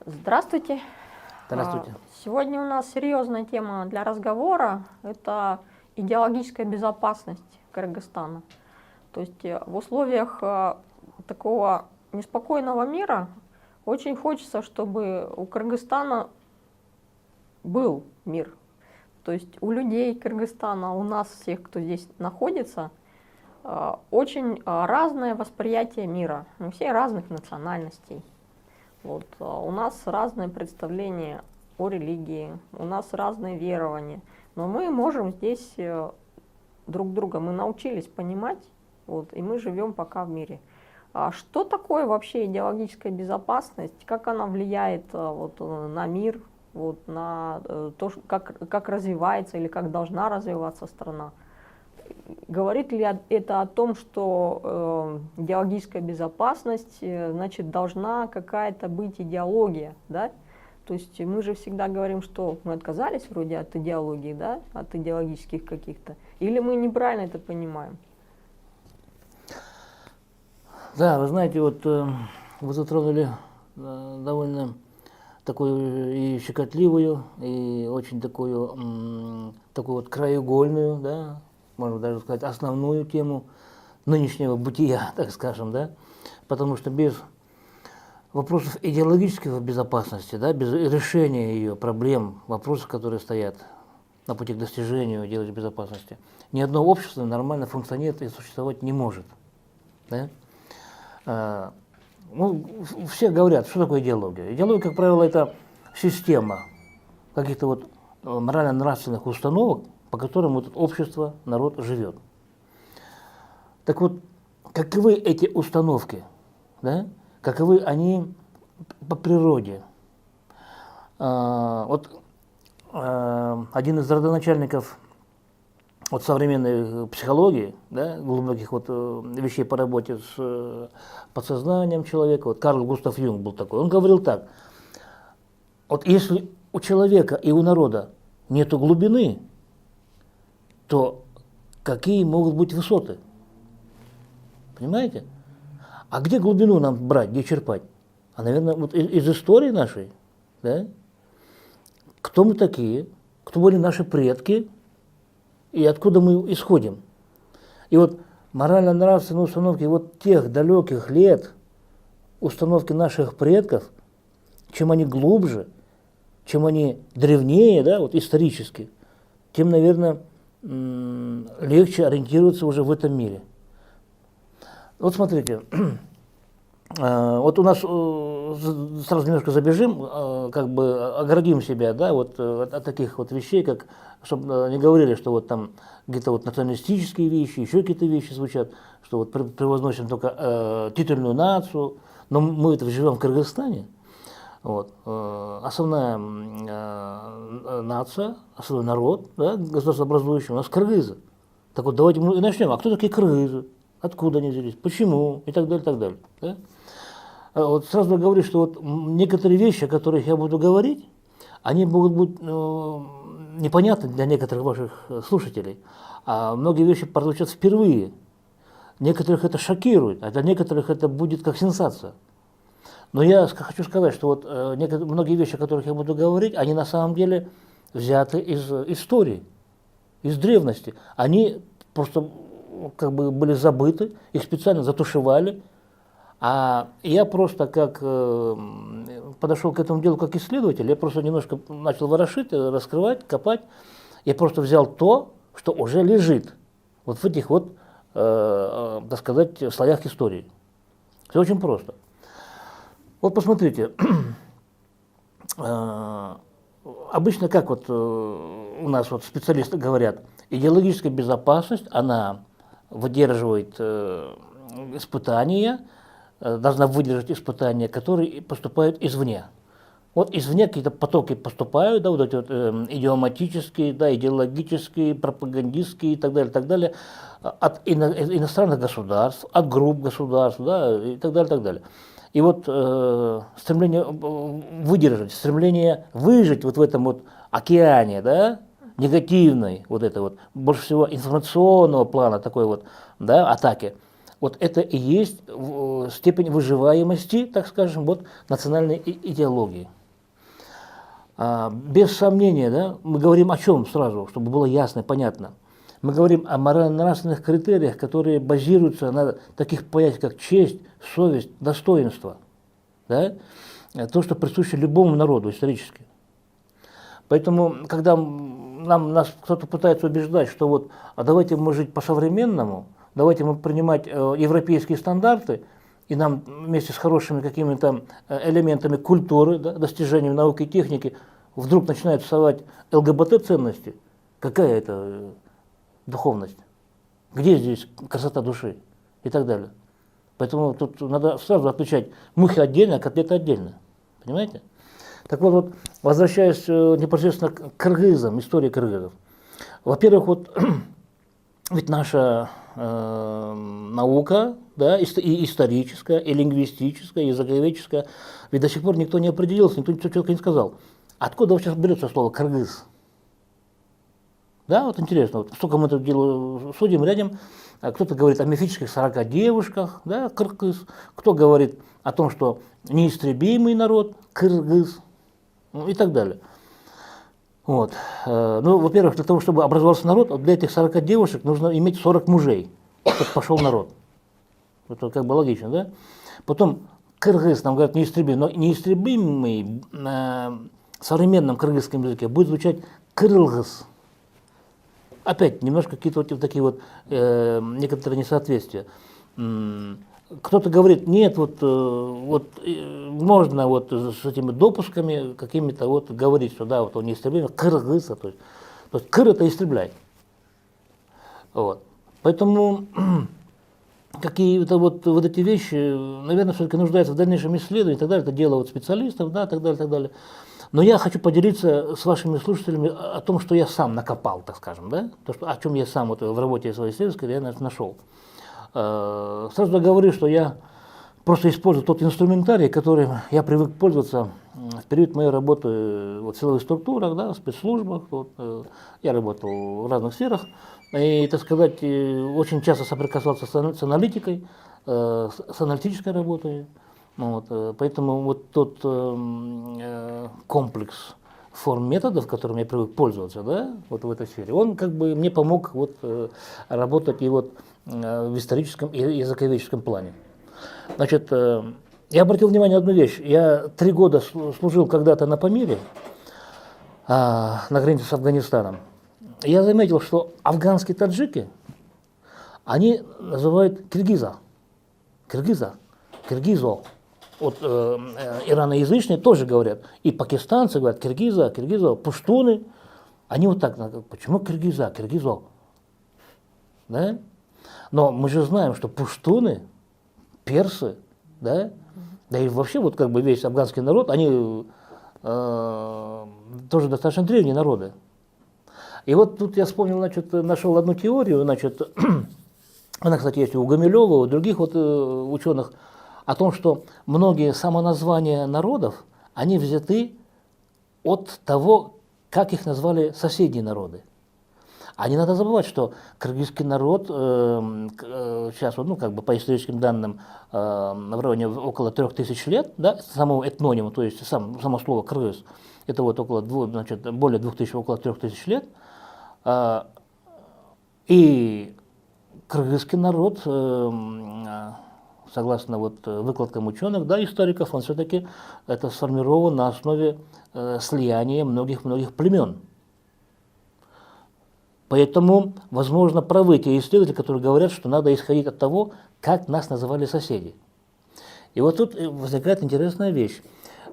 Здравствуйте. Здравствуйте. Сегодня у нас серьезная тема для разговора. Это идеологическая безопасность Кыргызстана. То есть в условиях такого неспокойного мира очень хочется, чтобы у Кыргызстана был мир. То есть у людей Кыргызстана, у нас всех, кто здесь находится, очень разное восприятие мира. Мы все разных национальностей. Вот. У нас разное представление о религии, у нас разные верования, но мы можем здесь друг друга, мы научились понимать, вот, и мы живем пока в мире. А что такое вообще идеологическая безопасность, как она влияет вот, на мир, вот, на то, как развивается или как должна развиваться страна? Говорит ли это о том, что идеологическая безопасность, значит, должна какая-то быть идеология, да? То есть мы же всегда говорим, что мы отказались вроде от идеологии, да, от идеологических каких-то, или мы неправильно это понимаем? Да, вы знаете, вот вы затронули довольно такую и щекотливую, и очень такую вот краеугольную, да, можно даже сказать, основную тему нынешнего бытия, так скажем, да, потому что без вопросов идеологической безопасности, да, без решения ее проблем, вопросов, которые стоят на пути к достижению идеологической безопасности, ни одно общество нормально функционирует и существовать не может. Да? Ну, все говорят, что такое идеология. Идеология, как правило, это система каких-то вот морально-нравственных установок, по которым вот общество, народ живет. Так вот, каковы эти установки, да? Каковы они по природе? Вот один из родоначальников вот современной психологии, да, глубоких вот вещей по работе с подсознанием человека, вот Карл Густав Юнг был такой, он говорил так: вот если у человека и у народа нету глубины, то какие могут быть высоты? Понимаете? А где глубину нам брать, где черпать? А, наверное, вот из истории нашей, да? Кто мы такие, кто были наши предки и откуда мы исходим. И вот морально-нравственные установки вот тех далеких лет, установки наших предков, чем они глубже, чем они древнее, да, вот исторически, тем, наверное, легче ориентироваться уже в этом мире. Вот смотрите, вот у нас, сразу немножко забежим, как бы оградим себя, да, вот от таких вот вещей, как, чтобы не говорили, что вот там где-то вот националистические вещи, еще какие-то вещи звучат, что вот превозносим только титульную нацию, но мы это живем в Кыргызстане. Вот. Основная нация, основной народ, да, государствообразующий у нас кыргызы. Так вот давайте мы и начнем. А кто такие кыргызы? Откуда они взялись? Почему? И так далее, и так далее. Да? Вот сразу говорю, что вот некоторые вещи, о которых я буду говорить, они могут быть непонятны для некоторых ваших слушателей. А многие вещи прозвучат впервые. Некоторых это шокирует, а для некоторых это будет как сенсация. Но я хочу сказать, что вот многие вещи, о которых я буду говорить, они на самом деле взяты из истории, из древности. Они просто как бы были забыты, их специально затушевали. А я просто как подошел к этому делу как исследователь, я просто немножко начал ворошить, раскрывать, копать. Я просто взял то, что уже лежит вот в этих вот, так сказать, слоях истории. Все очень просто. Вот посмотрите, обычно как вот у нас вот специалисты говорят, идеологическая безопасность, она выдерживает испытания, должна выдержать испытания, которые поступают извне. Вот извне какие-то потоки поступают, да, вот эти вот идиоматические, да, идеологические, пропагандистские и так далее, от иностранных государств, от групп государств, да, и так далее, и так далее. И вот стремление выдержать, стремление выжить вот в этом вот океане, да, негативной, вот это вот, больше всего информационного плана такой вот, да, атаки, вот это и есть степень выживаемости, так скажем, вот, национальной идеологии. Без сомнения, да, мы говорим о чем сразу, чтобы было ясно и понятно. Мы говорим о морально-нравственных критериях, которые базируются на таких понятиях, как честь, совесть, достоинство. Да? То, что присуще любому народу исторически. Поэтому, когда нас кто-то пытается убеждать, что вот, а давайте мы жить по-современному, давайте мы принимать европейские стандарты, и нам вместе с хорошими какими-то элементами культуры, да, достижениями науки и техники, вдруг начинают вставать ЛГБТ-ценности, какая это духовность? Где здесь красота души? И так далее. Поэтому тут надо сразу отличать мухи отдельно, а котлеты отдельно. Понимаете? Так вот, возвращаясь непосредственно к кыргызам, истории кыргызов. Во-первых, вот ведь наша наука, да, и историческая, и лингвистическая, и языковедческая, ведь до сих пор никто не определился, никто ничего четко не сказал. Откуда сейчас берется слово «кыргыз»? Да, вот интересно, вот сколько мы это дело судим, рядом, кто-то говорит о мифических 40 девушках, да, кыргыз, кто говорит о том, что неистребимый народ, кыргыз, ну, и так далее. Вот. Ну, во-первых, для того, чтобы образовался народ, для этих 40 девушек нужно иметь 40 мужей, чтобы пошел народ. Это как бы логично, да? Потом кыргыз, нам говорят, неистребимый, но неистребимый на современном кыргызском языке будет звучать кырылгыз. Опять немножко какие-то вот такие вот некоторые несоответствия. Кто-то говорит, нет, можно вот с этими допусками какими-то вот говорить, что да, вот он неистребимый, кыргыз, то есть кыр это истреблять. Вот. Поэтому какие-то вот эти вещи, наверное, все-таки нуждаются в дальнейшем исследовании и так далее, это дело вот специалистов, да, так далее, так далее. Но я хочу поделиться с вашими слушателями о том, что я сам накопал, так скажем, да, то, что, о чем я сам вот в работе своей исследовательской я нашел. Сразу говорю, что я просто использую тот инструментарий, которым я привык пользоваться в период моей работы вот, в силовых структурах, да, в спецслужбах. Вот, я работал в разных сферах и, так сказать, очень часто соприкасался с аналитикой, с аналитической работой. Вот, поэтому вот тот комплекс форм методов, которым я привык пользоваться, да, вот в этой сфере, он как бы мне помог вот, работать и вот в историческом и языковедческом плане. Значит, я обратил внимание на одну вещь. Я 3 года служил когда-то на Памире, на границе с Афганистаном. Я заметил, что афганские таджики, они называют киргиза, киргизо. Вот ираноязычные тоже говорят, и пакистанцы говорят киргиза, пуштуны, они вот так, почему киргизо? Да? Но мы же знаем, что пуштуны, персы, да и вообще вот как бы весь афганский народ, они тоже достаточно древние народы. И вот тут я вспомнил, значит, нашел одну теорию, значит, она, кстати, есть у Гумилева, у других вот ученых, о том, что многие самоназвания народов, они взяты от того, как их назвали соседние народы. А не надо забывать, что кыргызский народ сейчас, ну, как бы по историческим данным, в районе около 3000 лет, да, самому этнониму, то есть само слово кыргыз, это вот более 2000, около 3000 лет. И кыргызский народ, согласно вот выкладкам ученых, да, историков, он все-таки это сформирован на основе слияния многих племен. Поэтому, возможно, правы те исследователи, которые говорят, что надо исходить от того, как нас называли соседи. И вот тут возникает интересная вещь.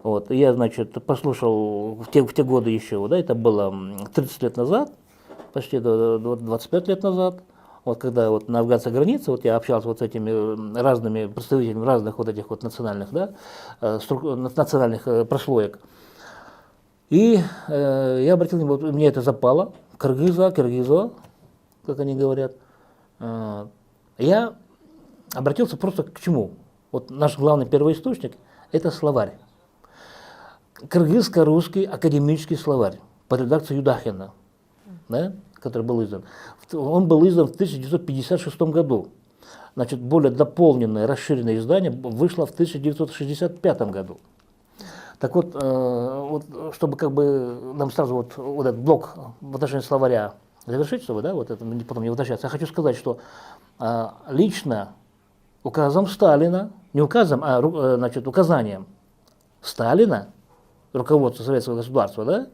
Вот, я, значит, послушал в те годы еще, да, это было 30 лет назад, почти 25 лет назад, вот когда вот на афганской границе, вот я общался вот с этими разными представителями разных вот этих вот национальных, да, национальных прослоек. И я обратил внимание, вот, мне это запало, киргизо, как они говорят. Я обратился просто к чему? Вот наш главный первоисточник – это словарь. Кыргызско-русский академический словарь по редакции Юдахина, да, который был издан. Он был издан в 1956 году. значит, более дополненное, расширенное издание вышло в 1965 году. Так вот, чтобы как бы нам сразу вот этот блок в отношении словаря завершить, чтобы, да, вот это потом не возвращаться, я хочу сказать, что лично указом Сталина, не указом, а значит, указанием Сталина, руководства Советского государства, да,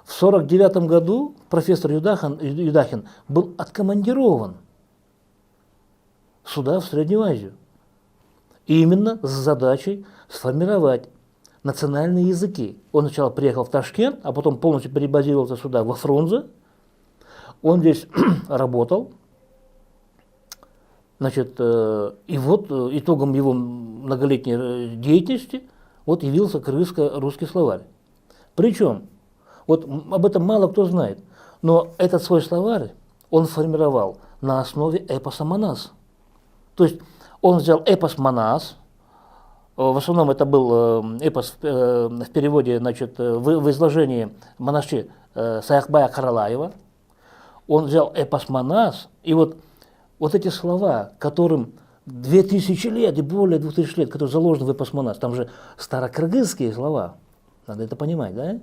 в 1949 году профессор Юдахин был откомандирован сюда, в Среднюю Азию. И именно с задачей сформировать национальные языки. Он сначала приехал в Ташкент, а потом полностью перебазировался сюда, во Фрунзе. Он здесь работал. Значит, и вот итогом его многолетней деятельности вот явился кыргызско-русский словарь. Причем, вот об этом мало кто знает, но этот свой словарь он формировал на основе эпоса «Манас». То есть он взял эпос «Манас», в основном это был эпос в переводе, значит, в изложении монаши Саякбая Каралаева. Он взял эпос «Манас», и вот эти слова, которым 2000 лет и более 2000 лет, которые заложены в эпос «Манас», там же старокыргызские слова, надо это понимать, да?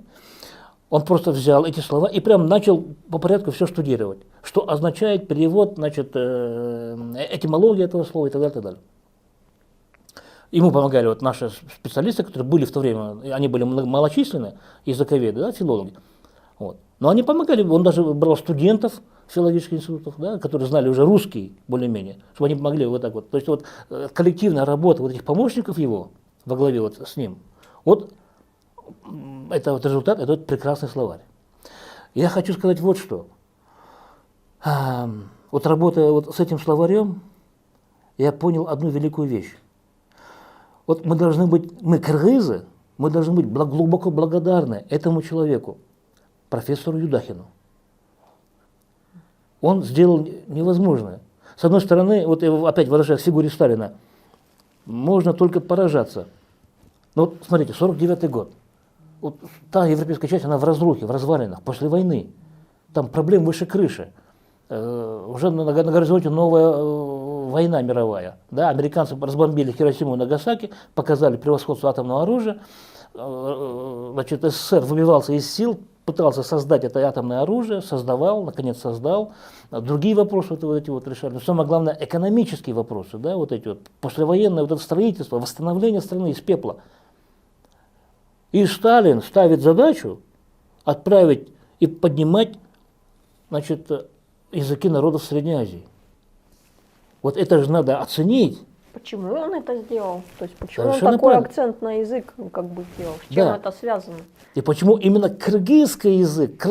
Он просто взял эти слова и прям начал по порядку все штудировать, что означает перевод, значит, этимология этого слова и так далее, и так далее. Ему помогали вот наши специалисты, которые были в то время, они были малочисленны, языковеды, да, филологи. Вот. Но они помогали, он даже брал студентов филологических институтов, да, которые знали уже русский более-менее, чтобы они помогли вот так вот. То есть вот коллективная работа вот этих помощников его во главе вот с ним, вот это вот результат, это вот прекрасный словарь. Я хочу сказать вот что. Вот работая вот с этим словарем, я понял одну великую вещь. Вот мы должны быть, мы кыргызы, мы должны быть глубоко благодарны этому человеку, профессору Юдахину. Он сделал невозможное. С одной стороны, вот опять возвращаясь к фигуре Сталина, можно только поражаться. Но вот смотрите, 49-й год. Вот та европейская часть, она в разрухе, в развалинах, после войны. Там проблем выше крыши. Уже на горизонте новая война мировая. Да, американцы разбомбили Хиросиму и Нагасаки, показали превосходство атомного оружия. Значит, СССР выбивался из сил, пытался создать это атомное оружие, создавал, наконец создал. Другие вопросы вот эти вот решали. Но самое главное, экономические вопросы, да, вот эти вот послевоенное вот это строительство, восстановление страны из пепла. И Сталин ставит задачу отправить и поднимать, значит, языки народов Средней Азии. Вот это же надо оценить. Почему он это сделал? То есть почему Совершенно он такой правильно. акцент на язык как бы сделал? С чем Да. это связано? И почему именно кыргызский язык,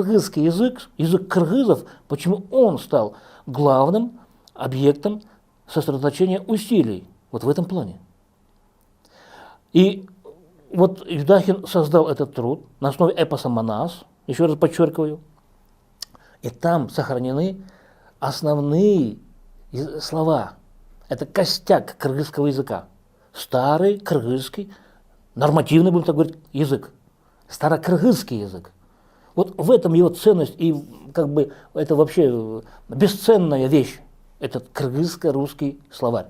язык кыргызов, почему он стал главным объектом сосредоточения усилий вот в этом плане. И вот Юдахин создал этот труд на основе эпоса «Манас», еще раз подчеркиваю, и там сохранены основные слова. Это костяк кыргызского языка. Старый кыргызский, нормативный, будем так говорить, язык. Старокыргызский язык. Вот в этом его ценность, и как бы это вообще бесценная вещь, этот кыргызско-русский словарь.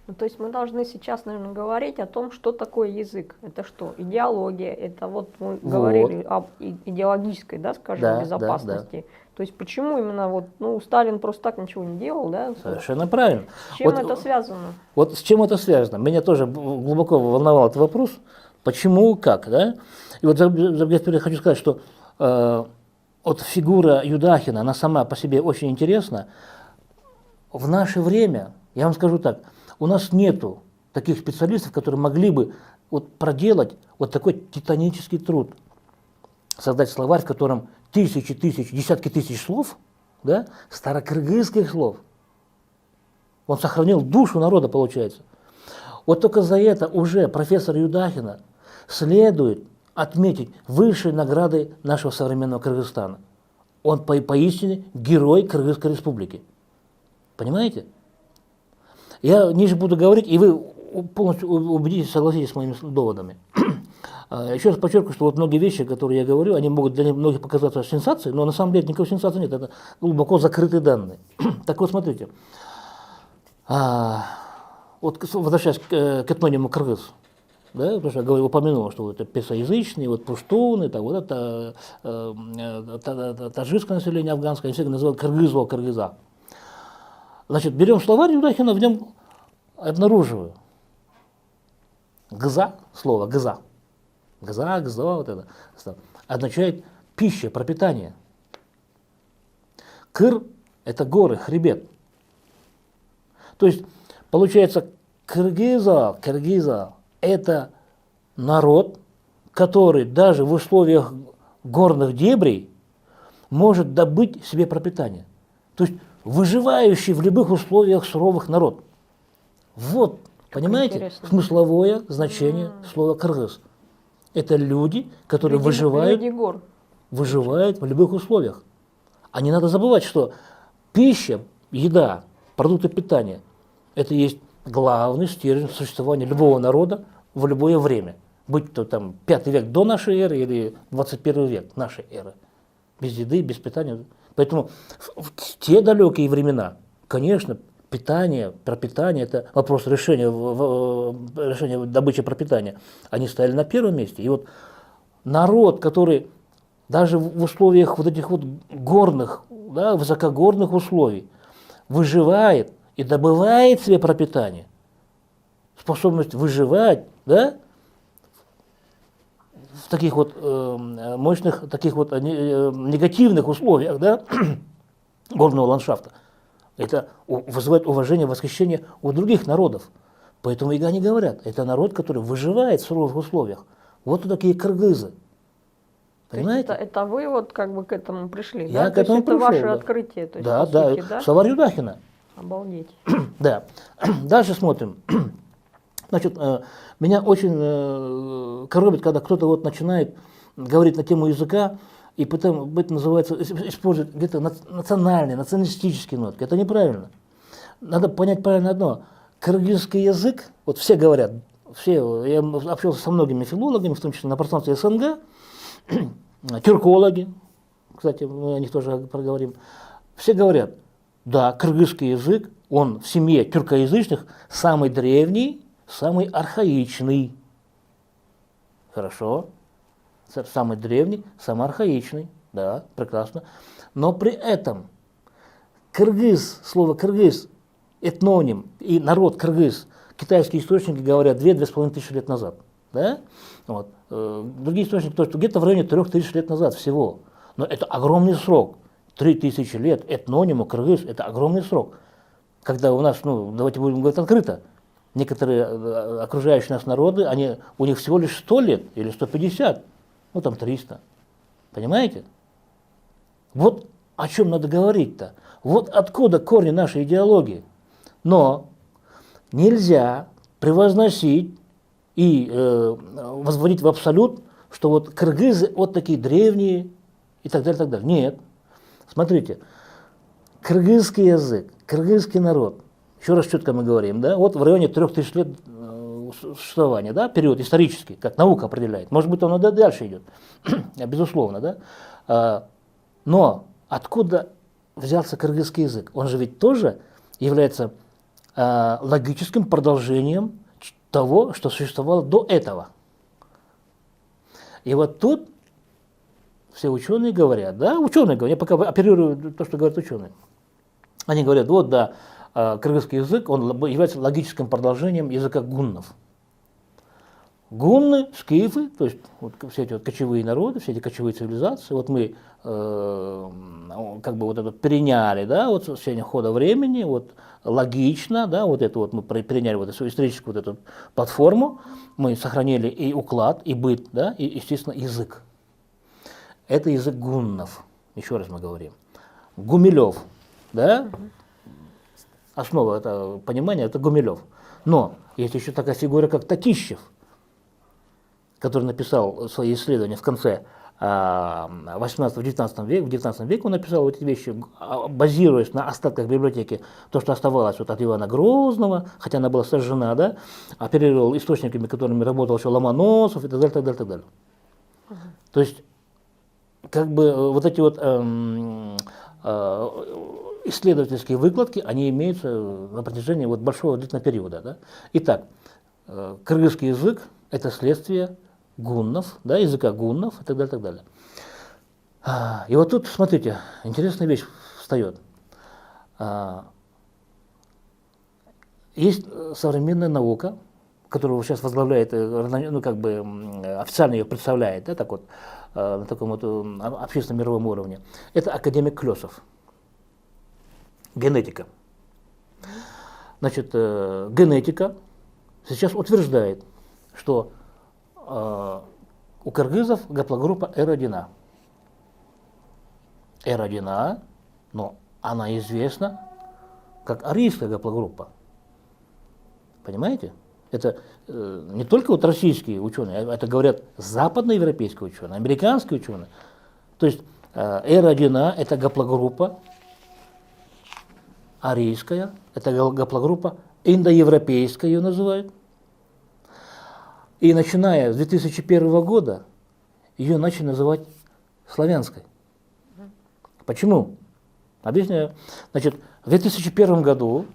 Ну, то есть мы должны сейчас, наверное, говорить о том, что такое язык. Это что? Идеология. Это вот мы говорили об идеологической, да, скажем, Да, безопасности. То есть почему именно вот, ну, Сталин просто так ничего не делал, да? Совершенно правильно. С чем это связано? Вот с чем это связано? Меня тоже глубоко волновал этот вопрос. Почему, как, да? И вот я хочу сказать, что вот фигура Юдахина, она сама по себе очень интересна. В наше время, я вам скажу так, у нас нету таких специалистов, которые могли бы вот проделать вот такой титанический труд. Создать словарь, в котором тысячи, десятки тысяч слов, да, старокыргызских слов. Он сохранил душу народа, получается. Вот только за это уже профессор Юдахина следует отметить высшие награды нашего современного Кыргызстана. Он поистине герой Кыргызской республики. Понимаете? Я ниже буду говорить, и вы полностью убедитесь, согласитесь с моими доводами. Еще раз подчеркиваю, что вот многие вещи, которые я говорю, они могут для многих показаться сенсацией, но на самом деле никакой сенсации нет, это глубоко закрытые данные. Так вот, смотрите, Вот возвращаясь к этнониму кыргыз, да, потому что я упомянул, что это песоязычные, вот пуштуны, там, вот это таджикское население афганское, они всегда называют кыргызо, кыргыза. Значит, берем словарь Юдахина, в нем обнаруживаю гза, слово гза, гзо, вот это, означает пища, пропитание. Кыр – это горы, хребет. То есть, получается, кыргыза – это народ, который даже в условиях горных дебрей может добыть себе пропитание. То есть, выживающий в любых условиях суровых народ. Вот, понимаете, интересно. смысловое значение слова кыргыз. Это люди, которые выживают гор. в любых условиях. А не надо забывать, что пища, еда, продукты питания – это есть главный стержень существования любого народа в любое время. Будь то там 5 век до нашей эры или 21 век нашей эры. Без еды, без питания. Поэтому в те далекие времена, конечно, питание, пропитание – это вопрос решения добычи пропитания. Они стояли на первом месте. И вот народ, который даже в условиях вот этих вот горных, да, высокогорных условий выживает и добывает себе пропитание, способность выживать, да, в таких вот мощных, таких вот негативных условиях, да, горного ландшафта, это вызывает уважение, восхищение у других народов. Поэтому и они говорят, это народ, который выживает в суровых условиях. Вот такие кыргызы. Понимаете? Это вы вот как бы к этому пришли, Я да? к этому это пришел, ваше да. открытие, то есть, Да, по да, сути, да? словарь Юдахина. Обалдеть. Да. Дальше смотрим. Значит, меня очень коробит, когда кто-то вот начинает говорить на тему языка, и потом это называется, использует где-то национальные, националистические нотки. Это неправильно. Надо понять правильно одно. Кыргызский язык, вот все говорят, я общался со многими филологами, в том числе на пространстве СНГ, тюркологи, кстати, мы о них тоже проговорим, все говорят, да, кыргызский язык, он в семье тюркоязычных самый древний, самый архаичный. Хорошо. Самый древний, самый архаичный. Да, прекрасно. Но при этом кыргыз, слово кыргыз, этноним и народ кыргыз, китайские источники говорят 2-2,5 тысячи лет назад. Да? Вот. Другие источники тоже, где-то в районе 3000 лет назад всего. Но это огромный срок. 3000 лет этнониму кыргыз – это огромный срок. Когда у нас, давайте будем говорить открыто, некоторые окружающие нас народы, у них всего лишь 100 лет или 150, там 300. Понимаете? Вот о чем надо говорить-то. Вот откуда корни нашей идеологии. Но нельзя превозносить и возводить в абсолют, что вот кыргызы вот такие древние и так далее, так далее. Нет. Смотрите, кыргызский язык, кыргызский народ, еще раз четко мы говорим, да, вот в районе 3000 лет существования, да, период исторический, как наука определяет. Может быть, он и дальше идет, безусловно, да. Но откуда взялся кыргызский язык? Он же ведь тоже является логическим продолжением того, что существовало до этого. И вот тут все ученые говорят, да, ученые говорят, я пока оперирую то, что говорят ученые. Они говорят, вот да, кыргызский язык, он является логическим продолжением языка гуннов. Гунны, скифы, то есть вот все эти вот кочевые народы, все эти кочевые цивилизации, вот мы как бы вот это переняли, да, вот в течение хода времени, вот логично, да, вот это вот мы переняли вот эту историческую вот эту платформу, мы сохранили и уклад, и быт, да, и, естественно, язык. Это язык гуннов, еще раз мы говорим. Гумилев, да, основа этого понимания – это Гумилев. Но есть еще такая фигура, как Татищев, который написал свои исследования в конце 18-19 века. В 19 веке он написал эти вещи, базируясь на остатках библиотеки, то, что оставалось вот от Ивана Грозного, хотя она была сожжена, да, оперировал источниками, которыми работал еще Ломоносов и так далее, так далее, так далее. То есть, как бы вот эти вот исследовательские выкладки, они имеются на протяжении вот большого длительного периода. Да? Итак, кыргызский язык – это следствие гуннов, да, языка гуннов и так далее, так далее. И вот тут, смотрите, интересная вещь встает. Есть современная наука, которую сейчас возглавляет, ну, как бы официально ее представляет, да, так вот, на таком вот общественном мировом уровне. Это академик Клёсов. Генетика. Значит, генетика сейчас утверждает, что у кыргызов гаплогруппа R1A. R1A, но она известна как арийская гаплогруппа. Понимаете? Это не только вот российские ученые, это говорят западноевропейские ученые, американские ученые. То есть R1A – это гаплогруппа арийская, это гаплогруппа индоевропейская ее называют. И начиная с 2001 года ее начали называть славянской. Почему? Объясняю. Значит, в 2001 году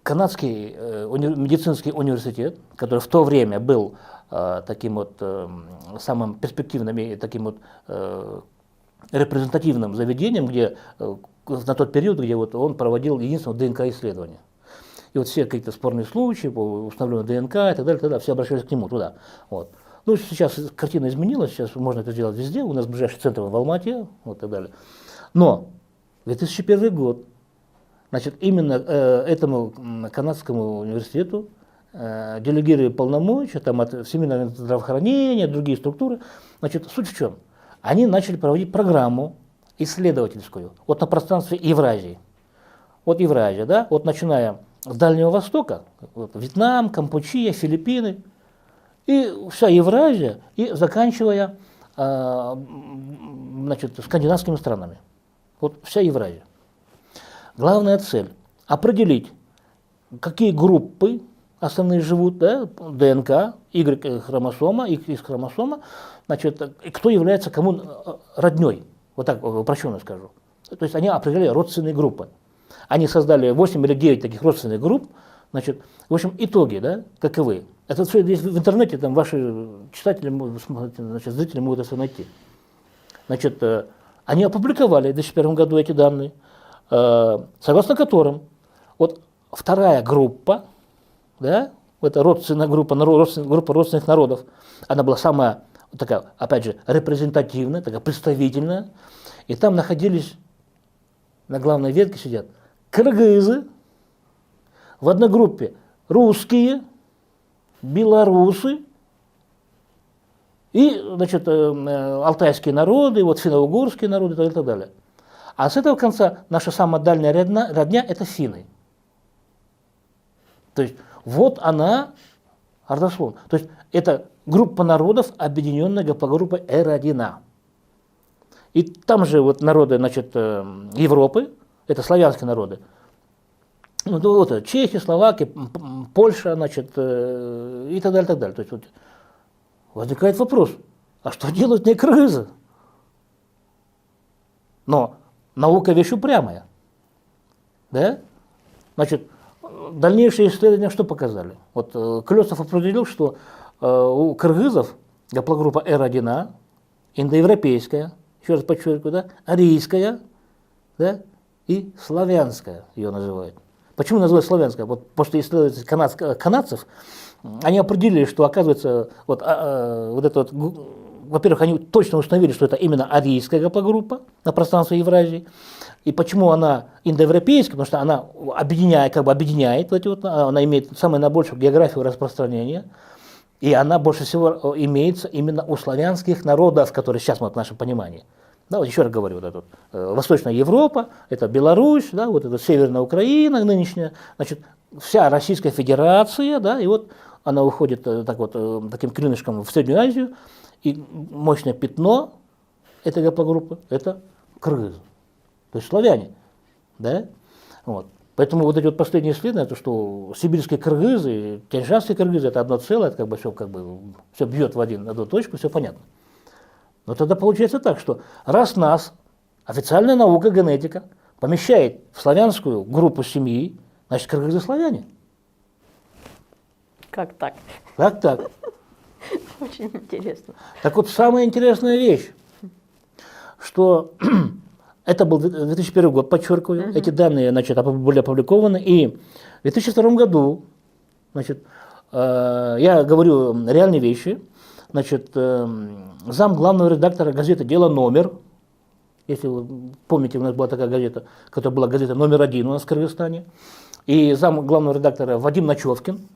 Канадский медицинский университет, который в то время был таким вот самым перспективным и таким вот репрезентативным заведением, где на тот период, где вот он проводил единственное ДНК-исследование. И вот все какие-то спорные случаи по установлению ДНК и так далее, все обращались к нему туда. Вот. Ну, сейчас картина изменилась, сейчас можно это сделать везде, у нас ближайший центр в Алмате, вот так далее. Но 2001 год, значит, именно этому канадскому университету делегировали полномочия там, от Всемирного здравоохранения, другие структуры. Значит, суть в чем? Они начали проводить программу исследовательскую вот на пространстве Евразии. Вот Евразия, да, вот начиная с Дальнего Востока, вот, Вьетнам, Кампучия, Филиппины, и вся Евразия, и заканчивая значит, скандинавскими странами. Вот вся Евразия. Главная цель – определить, какие группы основные живут, да, ДНК, Y-хромосома, X-хромосома, значит, кто является кому родней, вот так упрощенно скажу. То есть они определяли родственные группы. Они создали 8 или 9 таких родственных групп, значит, в общем, итоги, да, каковы. Это все есть в интернете, там ваши читатели, значит, зрители могут это найти. Значит, они опубликовали в 2001 году эти данные, согласно которым вот вторая группа, да, это родственная группа, группа родственных народов, она была самая такая, опять же, репрезентативная, такая представительная, и там находились, на главной ветке сидят кыргызы, в одной группе русские, белорусы и, значит, алтайские народы, вот финно-угорские народы и так далее. А с этого конца наша самая дальняя родня – это финны. То есть вот она, родословно. То есть это группа народов, объединенная гаплогруппой R1A. И там же вот народы, значит, Европы, это славянские народы, ну, вот, Чехия, Словакия, Польша, значит, и так далее, так далее. То есть вот, возникает вопрос, а что делают не кыргызы? Но наука вещь упрямая. Да? Значит, дальнейшие исследования что показали? Вот Клёсов определил, что у кыргызов гаплогруппа R1A, индоевропейская, еще раз подчеркиваю, да, арийская, да, и славянская ее называют. Почему называют славянская? Вот после исследователей канадцев, они определили, что, оказывается, вот это вот, во-первых, они точно установили, что это именно арийская гаплогруппа на пространстве Евразии. И почему она индоевропейская? Потому что она объединяет, как бы объединяет, она имеет самую наибольшую географию распространения. И она больше всего имеется именно у славянских народов, которые сейчас вот в нашем понимании. Да, вот еще раз говорю, вот это вот, Восточная Европа, это Беларусь, да, вот это Северная Украина нынешняя, значит, вся Российская Федерация, да, и вот она уходит так вот, таким клинышком в Среднюю Азию, и мощное пятно этой гаплогруппы – это кыргызы, то есть славяне, да, вот. Поэтому вот эти вот последние исследования, то, что сибирские кыргызы, тяньшанские кыргызы – это одно целое, это как бы все бьет в одну точку, все понятно. Но тогда получается так, что раз нас официальная наука, генетика, помещает в славянскую группу семьи, значит, кыргызы славяне. Как так? Как так? Очень интересно. Так вот, самая интересная вещь, что это был 2001 год, подчеркиваю, эти данные, значит, были опубликованы, и в 2002 году, значит, я говорю реальные вещи, значит, зам главного редактора газеты «Дело номер», если вы помните, у нас была такая газета, которая была газета номер 1 у нас в Кыргызстане, и зам главного редактора Вадим Ночевкин,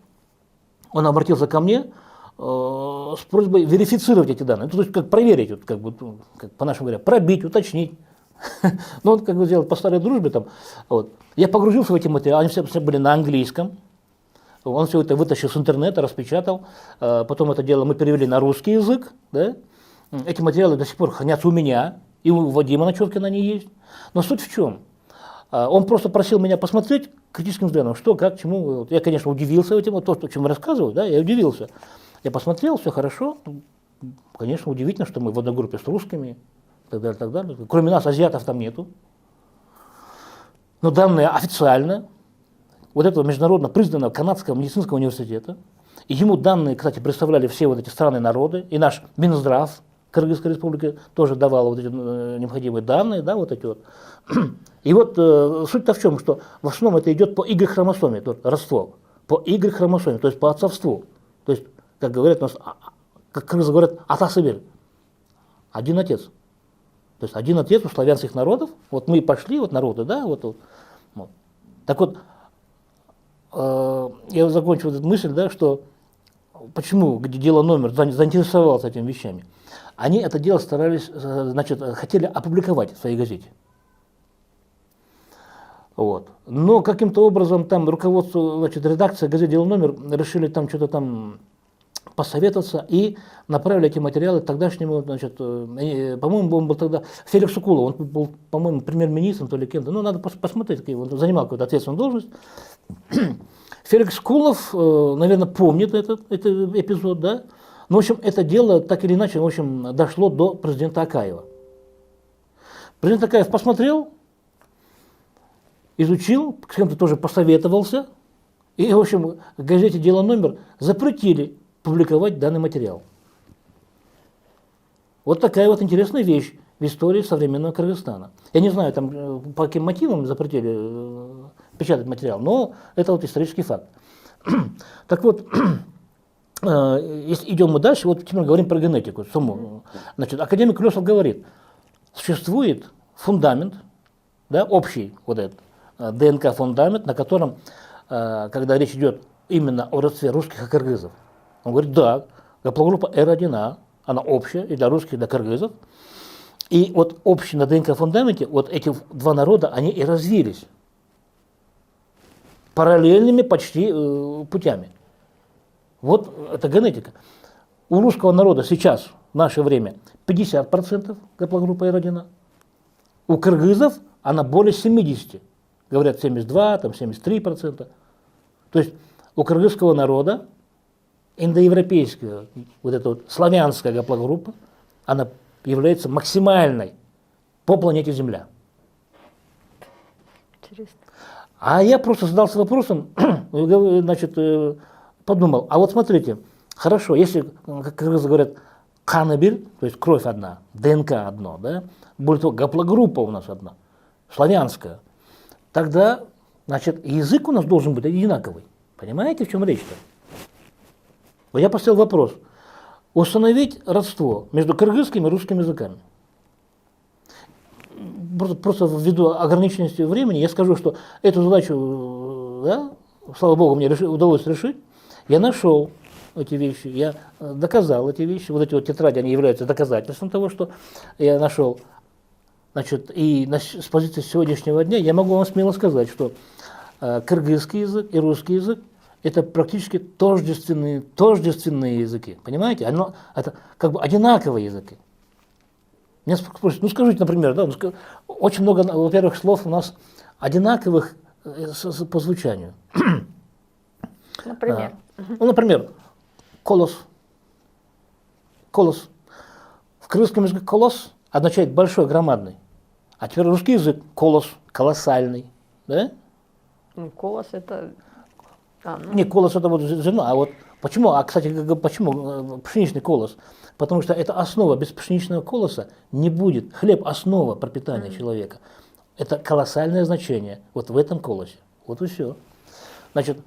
он обратился ко мне с просьбой верифицировать эти данные, то есть как проверить, вот, как бы, как по-нашему говоря, пробить, уточнить. Ну, вот как бы сделать по старой дружбе там. Вот. Я погрузился в эти материалы, они все были на английском. Он все это вытащил с интернета, распечатал. Потом это дело мы перевели на русский язык. Да? Эти материалы до сих пор хранятся у меня, и у Вадима Ночевкина они есть. Но суть в чем? Он просто просил меня посмотреть критическим взглядом, что, как, чему. Я, конечно, удивился этим, вот то, о чем я рассказываю, да, я удивился. Я посмотрел, все хорошо. Конечно, удивительно, что мы в одной группе с русскими. Так далее, так далее. Кроме нас, азиатов там нету. Но данные официально, вот этого международно признанного канадского медицинского университета, и ему данные, кстати, представляли все вот эти страны, народы, и наш Минздрав Кыргызской республики тоже давал вот эти необходимые данные, да, вот эти вот. И вот суть-то в чем, что в основном это идет по Y-хромосоме, родство, по Y-хромосоме, то есть по отцовству. То есть, как говорят у нас, как кыргызы говорят, атасы-бир, один отец. То есть один отец у славянских народов, вот мы и пошли, вот народы, да, вот. Так вот, я закончил эту мысль, да, что почему «Дело номер» заинтересовался этими вещами. Они это дело старались, значит, хотели опубликовать в своей газете. Вот. Но каким-то образом там руководство, значит, редакция газеты «Дело номер» решили там что-то там посоветоваться и направили эти материалы тогдашнему, значит, по-моему, он был тогда Феликсу Кулову, он был, по-моему, премьер-министром, то ли кем-то, ну, надо посмотреть, он занимал какую-то ответственную должность. Феликс Кулов, наверное, помнит этот эпизод, да, но, в общем, это дело так или иначе, в общем, дошло до президента Акаева. Президент Акаев посмотрел, изучил, с кем-то тоже посоветовался, и, в общем, в газете «Дело номер» запретили публиковать данный материал. Вот такая вот интересная вещь в истории современного Кыргызстана. Я не знаю, там, по каким мотивам запретили печатать материал, но это вот исторический факт. Так вот, если идем мы дальше, вот теперь мы говорим про генетику саму. Значит, академик Лёсов говорит, существует фундамент, да, общий вот этот ДНК-фундамент, на котором, когда речь идет именно о родстве русских и кыргызов, он говорит, да, гаплогруппа R1A, она общая и для русских, и для кыргызов. И вот общий на ДНК-фундаменте, вот эти два народа, они и развились параллельными почти путями. Вот это генетика. У русского народа сейчас, в наше время, 50% гаплогруппа R1A. У кыргызов она более 70%. Говорят 72, там 73%. То есть у кыргызского народа индоевропейская, вот эта вот славянская гаплогруппа, она является максимальной по планете Земля. Интересно. А я просто задался вопросом, значит, подумал, а вот смотрите, хорошо, если, как говорят, канабир, то есть кровь одна, ДНК одно, да, будет гаплогруппа у нас одна, славянская, тогда, значит, язык у нас должен быть одинаковый. Понимаете, в чем речь-то? Я поставил вопрос, установить родство между кыргызским и русским языками. Просто ввиду ограниченности времени я скажу, что эту задачу, да, слава богу, мне удалось решить. Я нашел эти вещи, я доказал эти вещи. Вот эти вот тетради, они являются доказательством того, что я нашел. Значит, и с позиции сегодняшнего дня я могу вам смело сказать, что кыргызский язык и русский язык это практически тождественные языки. Понимаете? Это как бы одинаковые языки. Меня спросят, ну скажите, например, да, очень много, во-первых, слов у нас одинаковых по звучанию. Например? Ну, например, колос. Колос. В кыргызском языке колос означает большой, громадный. А теперь русский язык колос, колоссальный. Да? Ну, колос это... Не, колос это вот зерно, а вот почему, кстати, почему пшеничный колос? Потому что это основа, без пшеничного колоса не будет. Хлеб – основа пропитания человека. Это колоссальное значение вот в этом колосе. Вот и все. Значит,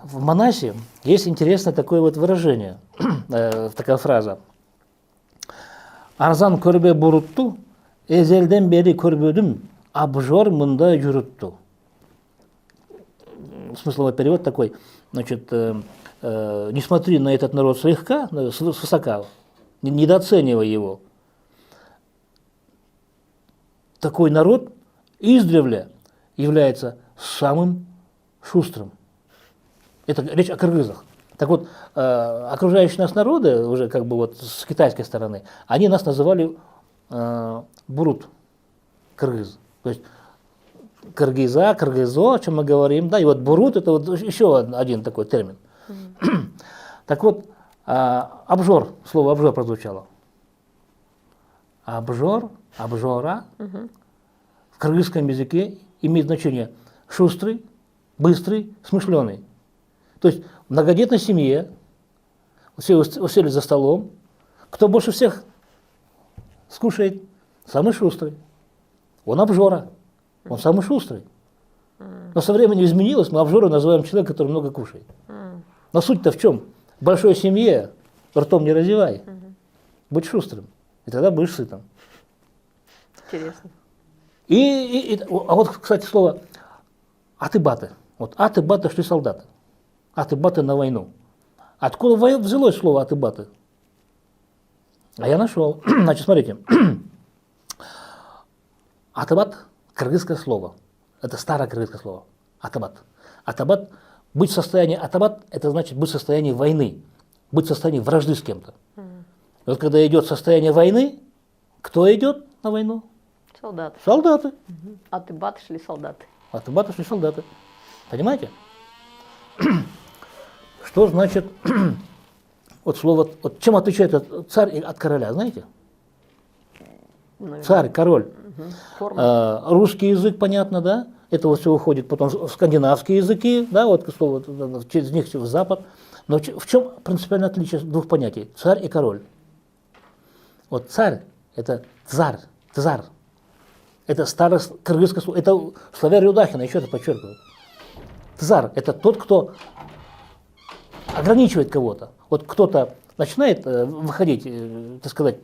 в Манасе есть интересное такое вот выражение, такая фраза. Арзан көрбе бурутту, эзелден бери көрбөдүм, абжор мында жүрүтту. Смысловой перевод такой, значит, не смотри на этот народ слегка, свысока, недооценивай его. Такой народ издревле является самым шустрым. Это речь о кыргызах. Так вот, окружающие нас народы, уже как бы вот с китайской стороны, они нас называли бурут, кыргыз. То есть кыргыза, кыргызо, о чем мы говорим, да, и вот бурут это вот еще один такой термин. Так вот, обжор, слово обжор прозвучало. Обжор, обжора в кыргызском языке имеет значение шустрый, быстрый, смышленый. То есть в многодетной семье все уселись за столом, кто больше всех скушает, самый шустрый. Он обжора, он самый шустрый. Но со временем изменилось, мы обжорой называем человека, который много кушает. Но суть-то в чем? В большой семье ртом не разевай, будь шустрым, и тогда будешь сытым. Интересно. А вот, кстати, слово аты-баты. Вот аты-баты шли солдаты. Аты-баты на войну. Откуда взялось слово аты-баты? А я нашел. Значит, смотрите. Атабат – кыргызское слово. Это старое кыргызское слово. Атабат. Атабат, быть в состоянии атабат – это значит быть в состоянии войны, быть в состоянии вражды с кем-то. И вот когда идет состояние войны, кто идет на войну? Солдаты. Солдаты. Аты-баты шли солдаты. Аты-баты шли солдаты. Понимаете? Что значит вот слово, вот чем отличается царь от короля, знаете? Наверное. Царь, король. Форма. Русский язык, понятно, да? Это вот все уходит, потом скандинавские языки, да, вот слово, через них все в запад. Но в чем принципиальное отличие двух понятий? Царь и король. Вот царь – это цар, цар. Это старое кыргызское слово. Это славян Рюдахина, еще это подчеркиваю. Цар – это тот, кто ограничивает кого-то. Вот кто-то начинает выходить, так сказать,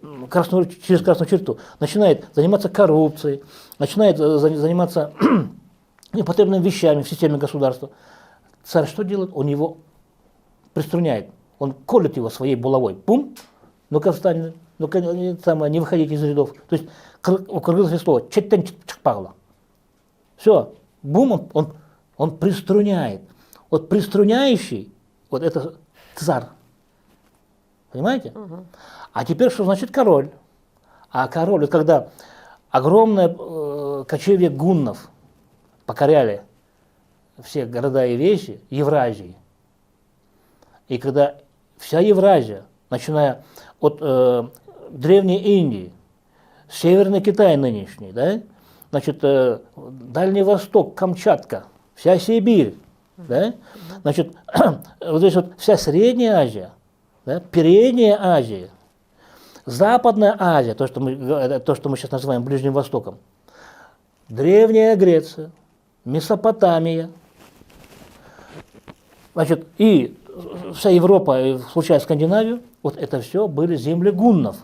через красную черту, начинает заниматься коррупцией, начинает заниматься непотребными вещами в системе государства. Царь что делает? Он его приструняет. Он колет его своей булавой. Бум! Ну-ка встань, ну-ка не выходите из рядов. То есть у кыргызов есть слово «четтен чыкпагла». Все, бум, он приструняет. Вот приструняющий, вот это царь. Понимаете? А теперь что значит король? А король, это когда огромное кочевье гуннов покоряли все города и вещи Евразии. И когда вся Евразия, начиная от Древней Индии, Северный Китай нынешний, да, значит, Дальний Восток, Камчатка, вся Сибирь, да, значит, вот здесь вот вся Средняя Азия, да, Передняя Азия, Западная Азия, то, что мы сейчас называем Ближним Востоком, Древняя Греция, Месопотамия, значит, и вся Европа, включая Скандинавию, вот это все были земли гуннов.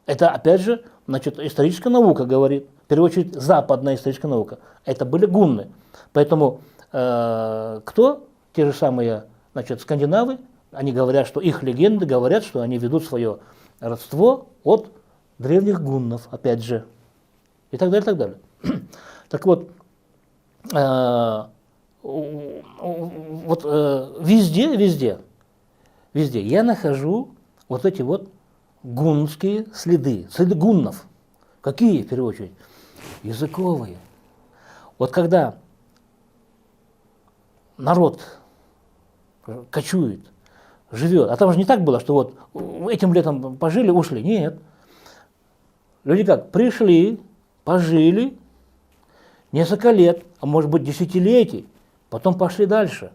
Это, опять же, значит, историческая наука говорит, в первую очередь западная историческая наука, это были гунны. Поэтому кто? Те же самые, значит, скандинавы, они говорят, что их легенды говорят, что они ведут свое родство от древних гуннов, опять же, и так далее, и так далее. Так вот, везде я нахожу вот эти вот гуннские следы гуннов. Какие, в первую очередь? Языковые. Вот когда народ кочует, живет. А там же не так было, что вот этим летом пожили, ушли. Нет. Люди как? Пришли, пожили несколько лет, а может быть десятилетий, потом пошли дальше.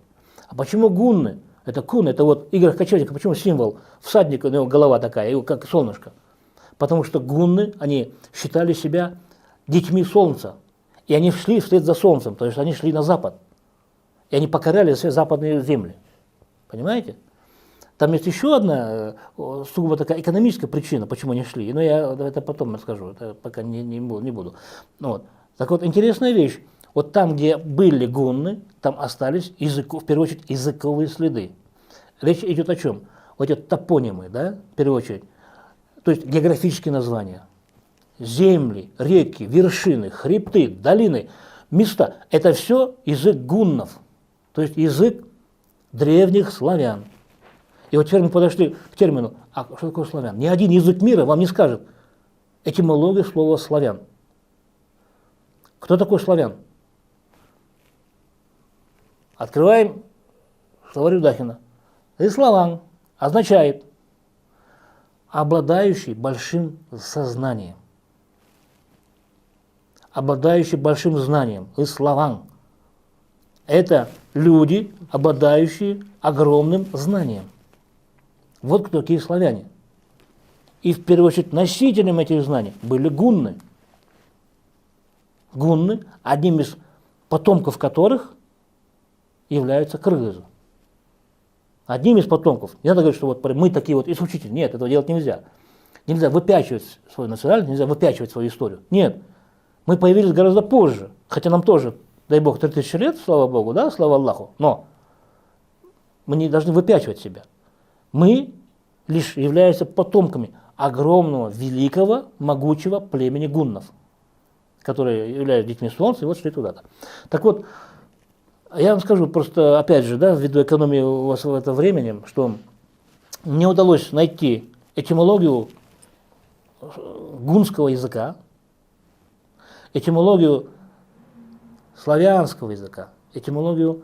А почему гунны? Это кун, это вот Игорь Кочевник, почему символ всадника, у него голова такая, как солнышко? Потому что гунны, они считали себя детьми солнца. И они шли вслед за солнцем, то есть они шли на запад. И они покоряли все западные земли. Понимаете? Там есть еще одна сугубо такая экономическая причина, почему они шли. Но я это потом расскажу, это пока не буду. Вот. Так вот, интересная вещь. Вот там, где были гунны, там остались, в первую очередь, языковые следы. Речь идет о чем? Вот эти топонимы, да, в первую очередь. То есть географические названия. Земли, реки, вершины, хребты, долины, места. Это все язык гуннов. То есть язык древних славян. И вот теперь мы подошли к термину, а что такое славян? Ни один язык мира вам не скажет этимологию слова славян. Кто такой славян? Открываем словарь Юдахина. И славян означает обладающий большим сознанием. Обладающий большим знанием. И славян. Это люди, обладающие огромным знанием. Вот кто такие славяне. И в первую очередь носителем этих знаний были гунны. Гунны, одним из потомков которых являются кыргызы. Одним из потомков. Не надо говорить, что вот мы такие вот исключительные. Нет, этого делать нельзя. Нельзя выпячивать свою национальность, нельзя выпячивать свою историю. Нет. Мы появились гораздо позже. Хотя нам тоже, дай Бог, 3000 лет, слава Богу, да, слава Аллаху. Но мы не должны выпячивать себя. Мы лишь являемся потомками огромного, великого, могучего племени гуннов, которые являются детьми солнца, и вот шли туда-то. Так вот, я вам скажу просто, опять же, да, ввиду экономии у вас в это времени, что мне удалось найти этимологию гунского языка, этимологию славянского языка, этимологию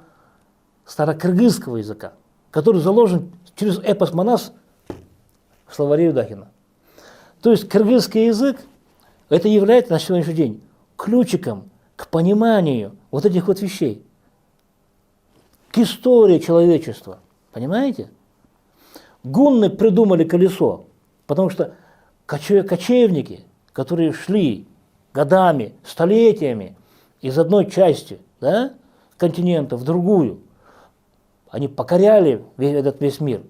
старокыргызского языка, который заложен через эпос Манас в словаре Юдахина. То есть кыргызский язык, это является на сегодняшний день ключиком к пониманию вот этих вот вещей, к истории человечества. Понимаете? Гунны придумали колесо, потому что кочевники, которые шли годами, столетиями из одной части, да, континента в другую, они покоряли весь мир.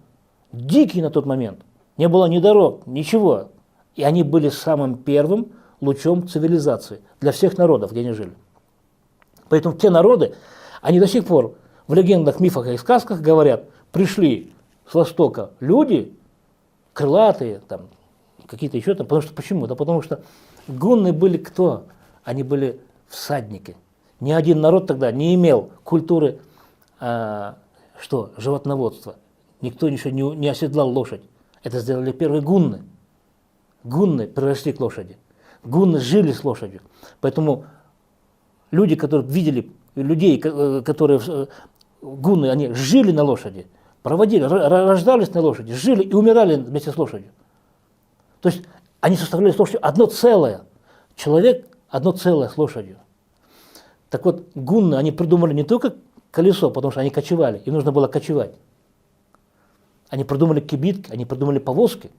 Дикий на тот момент. Не было ни дорог, ничего. И они были самым первым лучом цивилизации для всех народов, где они жили. Поэтому те народы, они до сих пор в легендах, мифах и сказках говорят, пришли с востока люди, крылатые, там, какие-то еще там, потому что почему? Да потому что гунны были кто? Они были всадники. Ни один народ тогда не имел культуры животноводства. Никто еще не оседлал лошадь. Это сделали первые гунны. Гунны приросли к лошади. Гунны жили с лошадью. Поэтому люди, которые видели людей, которые гунны, они жили на лошади, проводили, рождались на лошади, жили и умирали вместе с лошадью. То есть они составляли с лошадью одно целое. Человек одно целое с лошадью. Так вот, гунны, они придумали не только колесо, потому что они кочевали, им нужно было кочевать. Они придумали кибитки, они придумали повозки.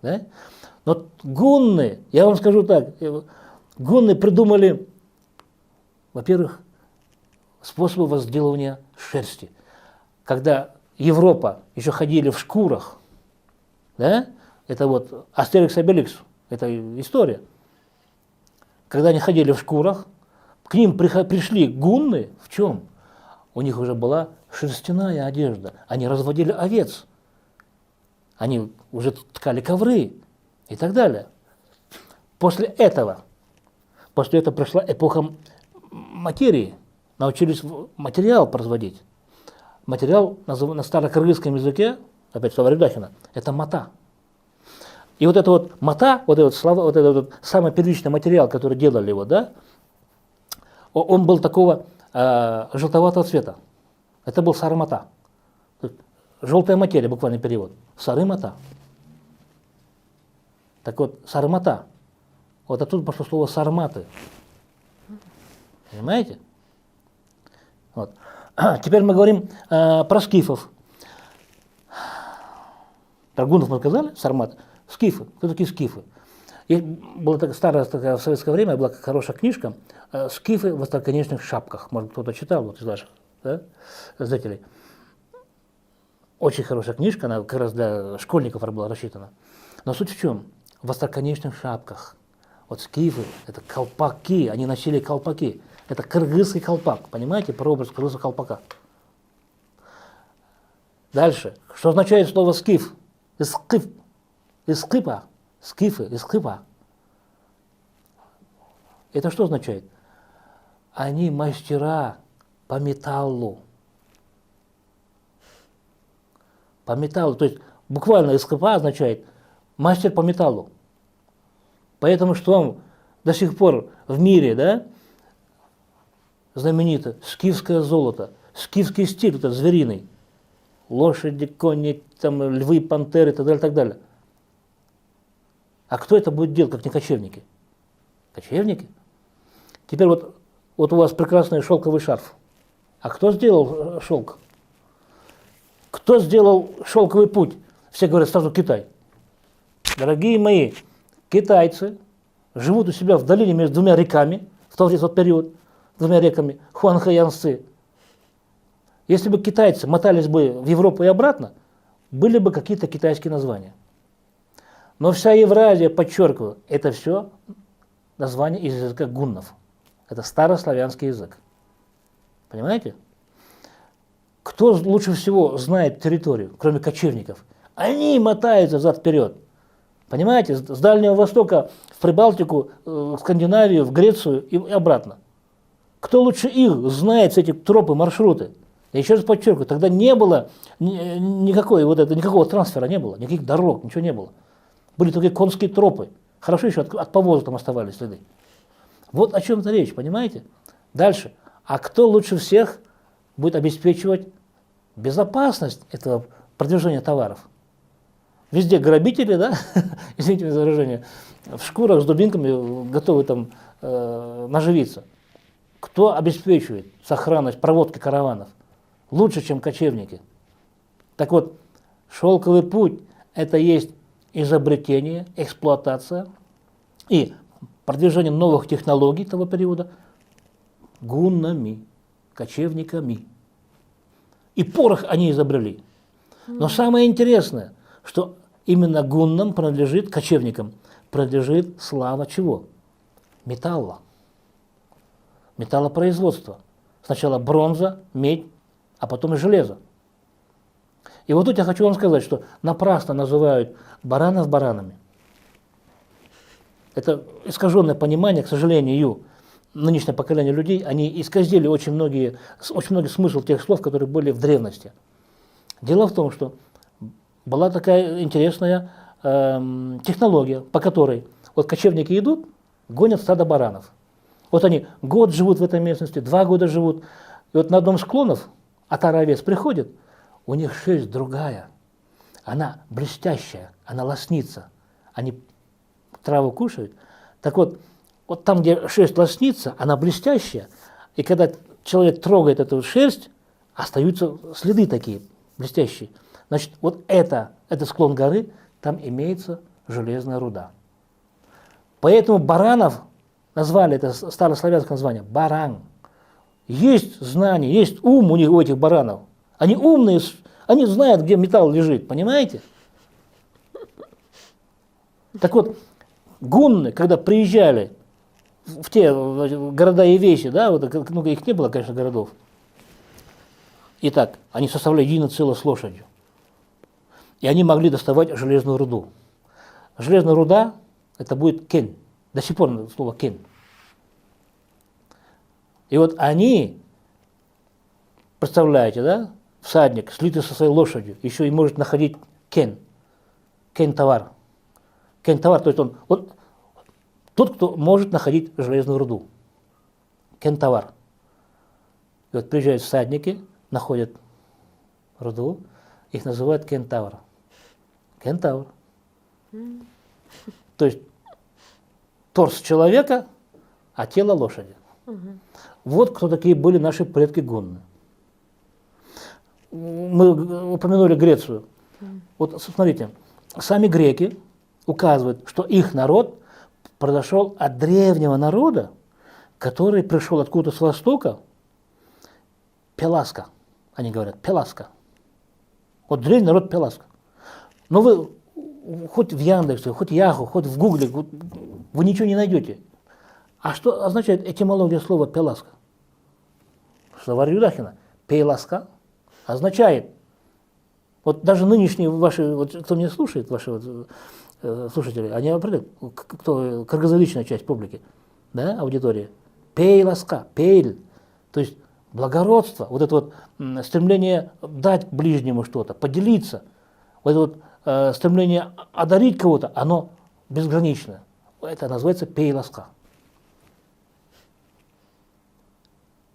Да? Но гунны, я вам скажу так, гунны придумали, во-первых, способы возделывания шерсти. Когда Европа еще ходили в шкурах, да? Это вот Астерикс и Обеликс, это история. Когда они ходили в шкурах, к ним пришли гунны, в чем? У них уже была шерстяная одежда, они разводили овец, они уже ткали ковры и так далее. После этого пришла эпоха материи, научились материал производить. Материал на старокыргызском языке, опять словарь Юдахина, это мата. И вот это вот мата, вот этот самый первичный материал, который делали его, да, он был такого желтоватого цвета. Это был сармата. желтая материя, буквальный перевод. Сарымата. Так вот, сармата. Вот оттуда пошло слово сарматы. Понимаете? Вот. Теперь мы говорим про скифов. Про гуннов мы сказали, сармат. Скифы. Кто такие скифы? И была такая в советское время была хорошая книжка «Скифы в остроконечных шапках». Может, кто-то читал вот из ваших, да, зрителей. Очень хорошая книжка, она как раз для школьников была рассчитана. Но суть в чем? В остроконечных шапках. Вот скифы – это колпаки, они носили колпаки. Это кыргызский колпак, понимаете, прообраз кыргызского колпака. Дальше. Что означает слово скиф? Искиф. Искипа. Скифы, искипа. Это что означает? Они мастера по металлу. По металлу. То есть буквально искипа означает мастер по металлу. Поэтому что вам до сих пор в мире, да, знаменито скифское золото, скифский стиль, это звериный. Лошади, кони, там, львы, пантеры и так далее, так далее. А кто это будет делать, как не кочевники? Кочевники. Теперь вот у вас прекрасный шелковый шарф. А кто сделал шелк? Кто сделал шелковый путь? Все говорят сразу Китай. Дорогие мои, китайцы живут у себя в долине между двумя реками, в тот период, двумя реками, Хуанхэ и Янцзы. Если бы китайцы мотались бы в Европу и обратно, были бы какие-то китайские названия. Но вся Евразия, подчеркиваю, это все название из языка гуннов. Это старославянский язык. Понимаете? Кто лучше всего знает территорию, кроме кочевников? Они мотаются взад-вперед. Понимаете? С Дальнего Востока в Прибалтику, в Скандинавию, в Грецию и обратно. Кто лучше их знает эти тропы, маршруты? Я еще раз подчеркиваю, тогда не было никакого трансфера не было, никаких дорог, ничего не было. Были только конские тропы. Хорошо еще от повозок там оставались следы. Вот о чем-то речь, понимаете? Дальше. А кто лучше всех будет обеспечивать безопасность этого продвижения товаров? Везде грабители, да, извините за выражение, в шкурах с дубинками готовы там наживиться. Кто обеспечивает сохранность проводки караванов? Лучше, чем кочевники. Так вот, шелковый путь – это есть изобретение, эксплуатация и продвижение новых технологий того периода гуннами, кочевниками. И порох они изобрели. Но самое интересное, что именно гуннам принадлежит, кочевникам, принадлежит слава чего? Металла. Металлопроизводства. Сначала бронза, медь, а потом и железо. И вот тут я хочу вам сказать, что напрасно называют баранов баранами. Это искаженное понимание, к сожалению, нынешнее поколение людей, они исказили очень многие смысл тех слов, которые были в древности. Дело в том, что была такая интересная технология, по которой вот кочевники идут, гонят стадо баранов. Вот они год живут в этой местности, 2 года живут, и вот на одном из склонов отара овец приходит, у них шерсть другая, она блестящая, она лоснится, они траву кушают. Так вот там, где шерсть лоснится, она блестящая, и когда человек трогает эту шерсть, остаются следы такие блестящие. Значит, вот это склон горы, там имеется железная руда. Поэтому баранов назвали, это старославянское название, баран. Есть знание, есть ум у этих баранов. Они умные, они знают, где металл лежит, понимаете? Так вот, гунны, когда приезжали в те города и вещи, да, вот, ну, их не было, конечно, городов. Итак, они составляли единое целое с лошадью. И они могли доставать железную руду. Железная руда, это будет кен. До сих пор слово кен. И вот они, представляете, да, всадник, слитый со своей лошадью, еще и может находить кен. Кен-товар. Кен-товар, то есть он тот, кто может находить железную руду. Кен-товар. И вот приезжают всадники, находят руду, их называют кентавр. Кентавр. То есть торс человека, а тело лошади. Вот кто такие были наши предки гунны. Мы упомянули Грецию. Вот смотрите, сами греки указывают, что их народ произошел от древнего народа, который пришел откуда-то с востока, Пеласка, они говорят, Пеласка. Вот древний народ Пеласка. Но вы хоть в Яндексе, хоть в Яху, хоть в Гугле, вы ничего не найдете. А что означает этимология слова Пеласка? Словарь Юдахина. Пеласка означает, вот даже нынешние ваши, вот, кто меня слушает, ваши вот, слушатели, они определяют, кто кыргызоязычная часть публики, да, аудитории, пейласка, пейль, то есть благородство, вот это вот стремление дать ближнему что-то, поделиться, вот это вот стремление одарить кого-то, оно безграничное. Это называется пейласка.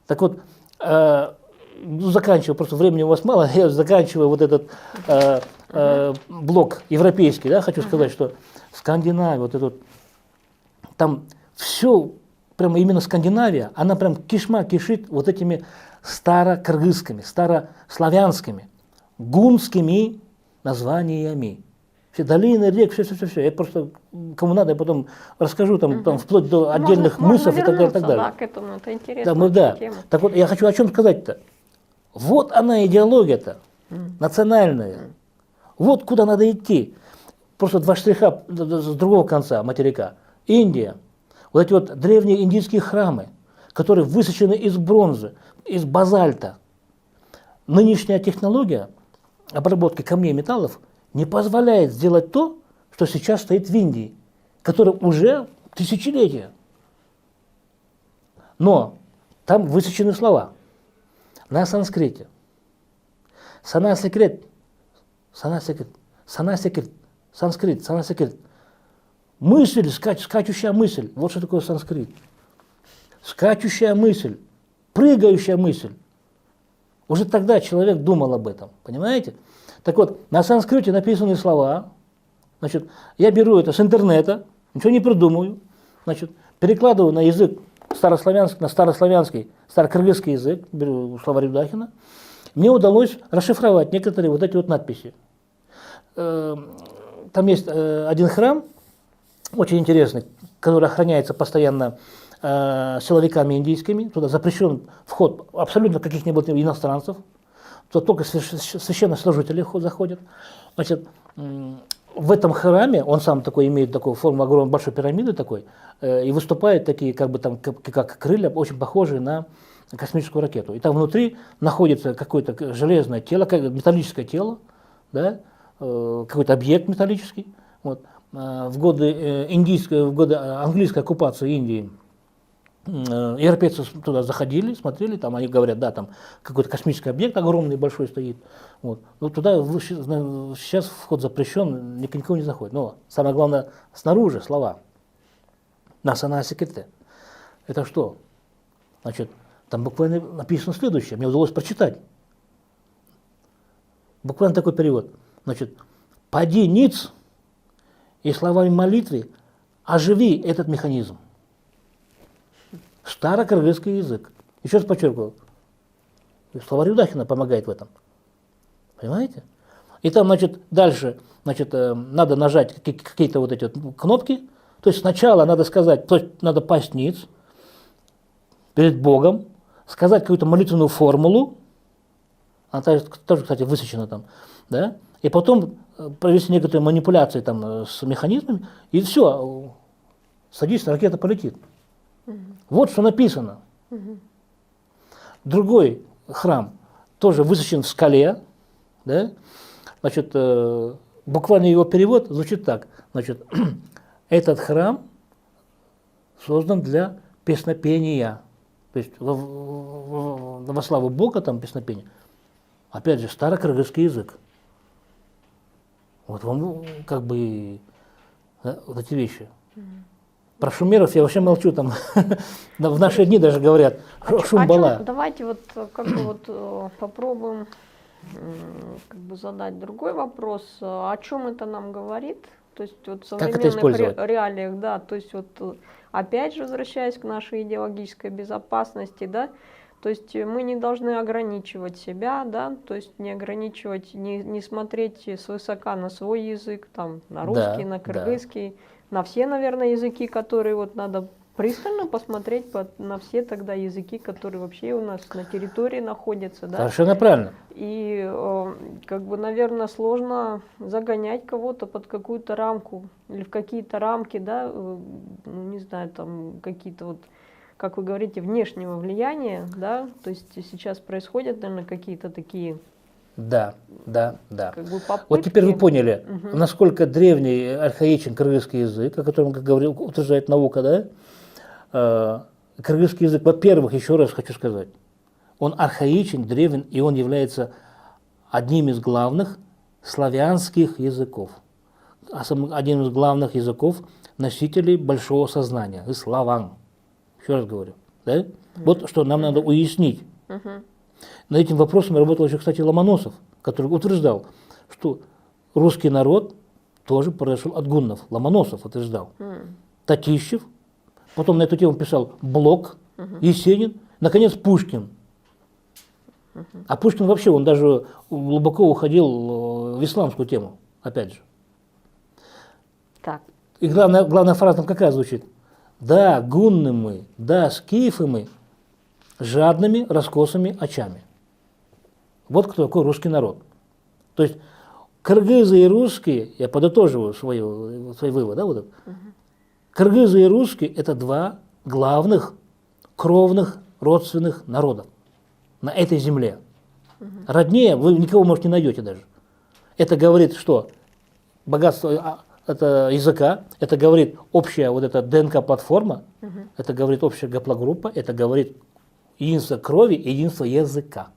Так вот, заканчиваю, просто времени у вас мало, я заканчиваю вот этот блок европейский, да, хочу сказать, что Скандинавия, вот этот, там все, прямо именно Скандинавия, она прям кишма кишит вот этими старокыргызскими, старославянскими, гунскими названиями. Все долины, рек, все. Я просто, кому надо, я потом расскажу, там вплоть до отдельных мыслей и так далее, и так далее. Да, к этому, это интересная тема. Так вот, я хочу о чем сказать-то. Вот она идеология-то, национальная. Вот куда надо идти. Просто два штриха с другого конца материка. Индия. Вот эти вот древние индийские храмы, которые высечены из бронзы, из базальта. Нынешняя технология обработки камней и металлов не позволяет сделать то, что сейчас стоит в Индии, которое уже тысячелетия. Но там высечены слова на санскрите. Санаскрит, санскрит. Мысль, скачущая мысль. Вот что такое санскрит. Скачущая мысль, прыгающая мысль. Уже тогда человек думал об этом, понимаете? Так вот, на санскрите написаны слова. Значит, я беру это с интернета, ничего не придумываю. Значит, перекладываю на язык старославянский, на старославянский, старокыргызский язык, беру словарь Юдахина. Мне удалось расшифровать некоторые вот эти вот надписи. Там есть один храм, очень интересный, который охраняется постоянно силовиками индийскими. Туда запрещен вход абсолютно каких-нибудь иностранцев. Туда только священнослужители заходят. Значит, в этом храме, он сам такой имеет такую форму огромной большой пирамиды такой, и выступают такие, как бы там, как крылья, очень похожие на космическую ракету. И там внутри находится какое-то железное тело, металлическое тело, да, какой-то объект металлический. Вот. В годы английской оккупации Индии европейцы туда заходили, смотрели, там они говорят, да, там какой-то космический объект огромный, большой стоит. Вот. Но туда сейчас вход запрещен, никто не заходит. Но самое главное, снаружи слова. На санаsekirte. Это что? Значит, там буквально написано следующее, мне удалось прочитать. Буквально такой перевод. Значит, поди ниц и словами молитвы оживи этот механизм. Старокыргызский язык. Еще раз подчеркиваю. Словарь Юдахина помогает в этом. Понимаете? И там, значит, дальше, значит, надо нажать какие-то вот эти вот кнопки. То есть сначала надо сказать, то есть надо пасть ниц перед Богом, сказать какую-то молитвенную формулу, она тоже, кстати, высечена там, да, и потом провести некоторые манипуляции там с механизмами, и все, садись, ракета полетит. Вот что написано. Другой храм тоже высечен в скале, да? Значит, буквально его перевод звучит так. Значит, этот храм создан для песнопения, то есть во славу Бога там песнопение. Опять же, старокыргызский язык. Вот вам как бы да, вот эти вещи. Про шумеров я вообще молчу, там в наши дни даже говорят шумбала. Давайте вот как бы вот попробуем как бы задать другой вопрос. О чем это нам говорит? То есть вот в Как это современных использовать? реалиях, да, то есть вот опять же возвращаясь к нашей идеологической безопасности, да, то есть мы не должны ограничивать себя, да, то есть не ограничивать, не смотреть свысока на свой язык, там, на русский, Да, на да. кыргызский, на все, наверное, языки, которые вот надо пристально посмотреть на все тогда языки, которые вообще у нас на территории находятся, да. Совершенно правильно. И как бы, наверное, сложно загонять кого-то под какую-то рамку или в какие-то рамки, да, ну, не знаю, там какие-то вот, как вы говорите, внешнего влияния, да, то есть сейчас происходят, наверное, какие-то такие Да, да, да. как бы попытки. Вот теперь вы поняли, Мгм. насколько древний, архаичен кыргызский язык, о котором, как говорил, утверждает наука, да? Кыргызский язык, во-первых, еще раз хочу сказать, он архаичен, древен, и он является одним из главных славянских языков, одним из главных языков носителей большого сознания, и славян. Еще раз говорю. Да? Вот что нам надо уяснить. Мгм. Над этим вопросом работал еще, кстати, Ломоносов, который утверждал, что русский народ тоже произошел от гуннов. Ломоносов утверждал. Татищев, потом на эту тему писал Блок, Есенин, наконец Пушкин. А Пушкин вообще, он даже глубоко уходил в исламскую тему, опять же. Так. И главная фраза там какая звучит? Да, гунны мы, да, скифы мы, жадными, раскосыми очами. Вот кто такой русский народ. То есть кыргызы и русские, я подытоживаю свой вывод, да, вот это. Кыргызы и русские – это два главных кровных родственных народа на этой земле. Роднее вы никого, может, не найдете даже. Это говорит, что богатство это языка, это говорит общая вот эта ДНК-платформа, это говорит общая гаплогруппа, это говорит единство крови и единство языка.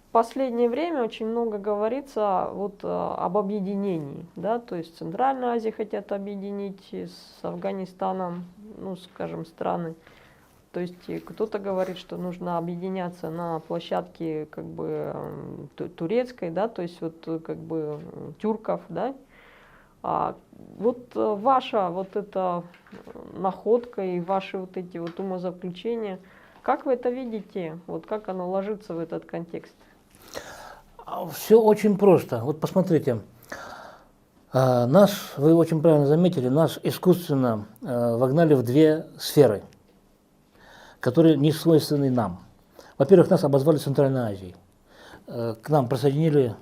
В последнее время очень много говорится вот об объединении, да, то есть Центральную Азию хотят объединить с Афганистаном, ну, скажем, страны. То есть кто-то говорит, что нужно объединяться на площадке как бы турецкой, да, то есть вот как бы тюрков, да. А вот ваша вот эта находка и ваши вот эти вот умозаключения, как вы это видите, вот как оно ложится в этот контекст? Все очень просто. Вот посмотрите, нас, вы очень правильно заметили, нас искусственно вогнали в две сферы, которые не свойственны нам. Во-первых, нас обозвали Центральной Азией. К нам присоединили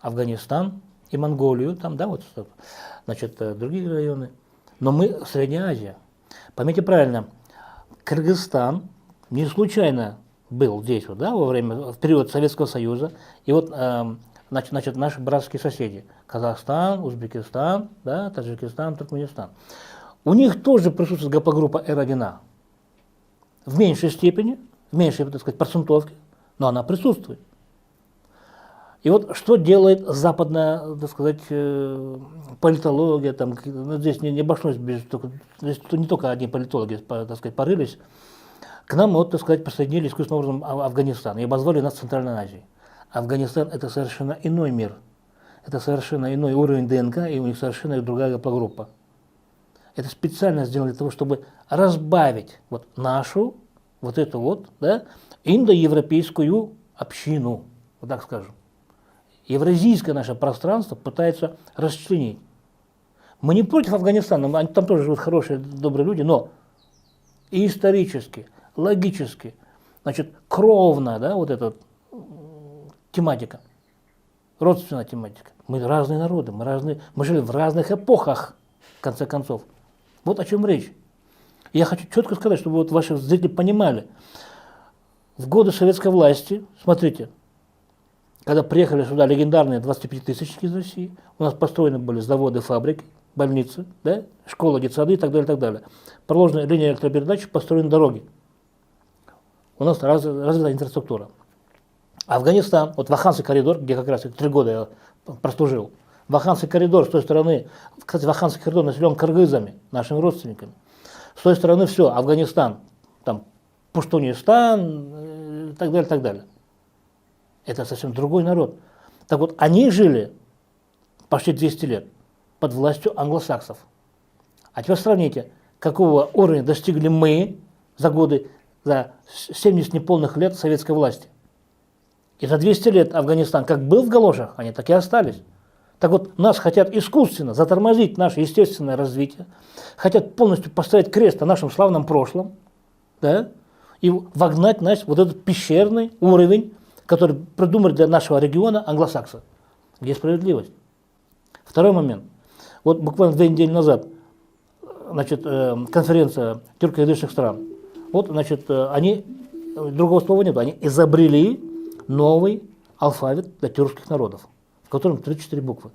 Афганистан и Монголию, там, да, вот, значит, другие районы. Но мы Средняя Азия. Поймите правильно, Кыргызстан не случайно был здесь, вот, да, в период Советского Союза. И вот, значит, наши братские соседи, Казахстан, Узбекистан, да, Таджикистан, Туркменистан. У них тоже присутствует гаплогруппа R1A. В меньшей степени, в меньшей, так сказать, процентовке, но она присутствует. И вот что делает западная, так сказать, политология, там, ну, здесь не обошлось без, здесь не только одни политологи, так сказать, порылись. К нам, вот, так сказать, присоединили искусственным образом Афганистан и обозвали нас Центральной Азией. Афганистан – это совершенно иной мир, это совершенно иной уровень ДНК, и у них совершенно другая гаплогруппа. Это специально сделано для того, чтобы разбавить вот нашу, вот эту вот, да, индоевропейскую общину, вот так скажем. Евразийское наше пространство пытается расчленить. Мы не против Афганистана, там тоже живут хорошие, добрые люди, но и исторически, логически, значит, кровно, да, вот эта тематика, родственная тематика. Мы разные народы, мы жили в разных эпохах, в конце концов. Вот о чем речь. Я хочу четко сказать, чтобы вот ваши зрители понимали. В годы советской власти, смотрите, когда приехали сюда легендарные 25-тысячники из России, у нас построены были заводы, фабрики, больницы, да, школы, детсады и так далее, и так далее. Проложена линия электропередач, построены дороги. У нас развита инфраструктура. Афганистан, вот Ваханский коридор, где как раз 3 года я прослужил, Ваханский коридор с той стороны, кстати, Ваханский коридор населен кыргызами, нашими родственниками. С той стороны все, Афганистан, там Пуштунистан и так далее, и так далее. Это совсем другой народ. Так вот, они жили почти 200 лет под властью англосаксов. А теперь сравните, какого уровня достигли мы за годы, за 70 неполных лет советской власти. И за 200 лет Афганистан как был в галошах, они так и остались. Так вот, нас хотят искусственно затормозить наше естественное развитие, хотят полностью поставить крест на нашем славном прошлом, да, и вогнать нас вот этот пещерный уровень, который придумали для нашего региона англосаксы. Где справедливость? Второй момент. Вот буквально 2 недели назад, значит, конференция тюркоязычных стран. Вот, значит, они, другого слова нет, они изобрели новый алфавит для тюркских народов, в котором 34 буквы.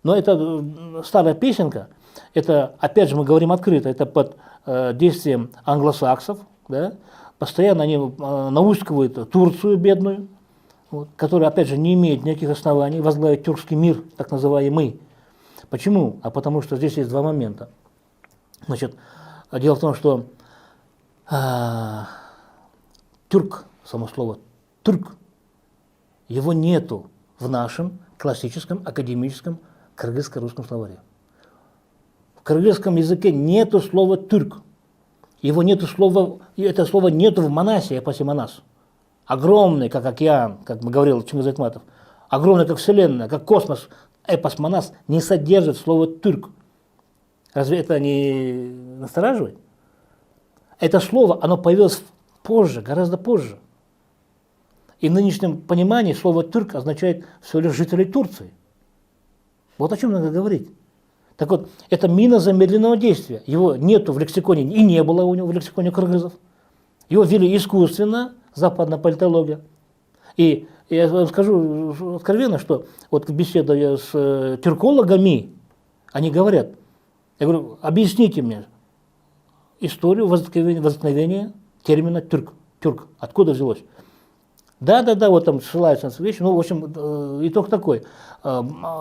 Но это старая песенка, это, опять же, мы говорим открыто, это под действием англосаксов, да, постоянно они наускивают Турцию бедную, вот, которая, опять же, не имеет никаких оснований возглавить тюркский мир, так называемый. Почему? А потому что здесь есть два момента. Значит, дело в том, что тюрк, само слово тюрк, его нету в нашем классическом академическом кыргызско-русском словаре. В кыргызском языке нету слова тюрк. Его нету слова, это слово нету в Манасе, эпосе Манас. Огромный, как океан, как говорил Чингиз Айтматов, огромный, как вселенная, как космос, эпос Манас не содержит слова тюрк. Разве это не настораживает? Это слово, оно появилось позже, гораздо позже. И в нынешнем понимании слово тюрк означает всего лишь жителей Турции. Вот о чем надо говорить. Так вот, это мина замедленного действия. Его нету в лексиконе, и не было у него в лексиконе кыргызов. Его ввели искусственно, западная политология. И я вам скажу откровенно, что вот беседуя с тюркологами, они говорят, я говорю, объясните мне историю возникновения термина тюрк, откуда взялось. Да, вот там ссылаются на вещи, ну, в общем, итог такой.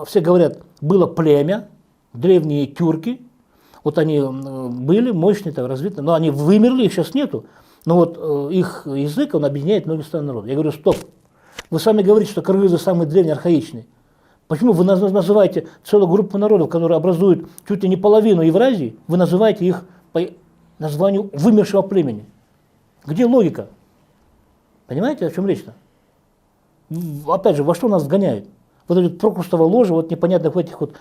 Все говорят, было племя, древние тюрки, вот они были мощные, так, развитые, но они вымерли, их сейчас нету. Но вот их язык, он объединяет многие страны народа. Я говорю, стоп, вы сами говорите, что кыргызы самые древние, архаичные. Почему вы называете целую группу народов, которые образуют чуть ли не половину Евразии, вы называете их по названию вымершего племени? Где логика? Понимаете, о чем речь-то? Опять же, во что нас вгоняют? Вот эти прокрустово ложе, вот непонятных этих вот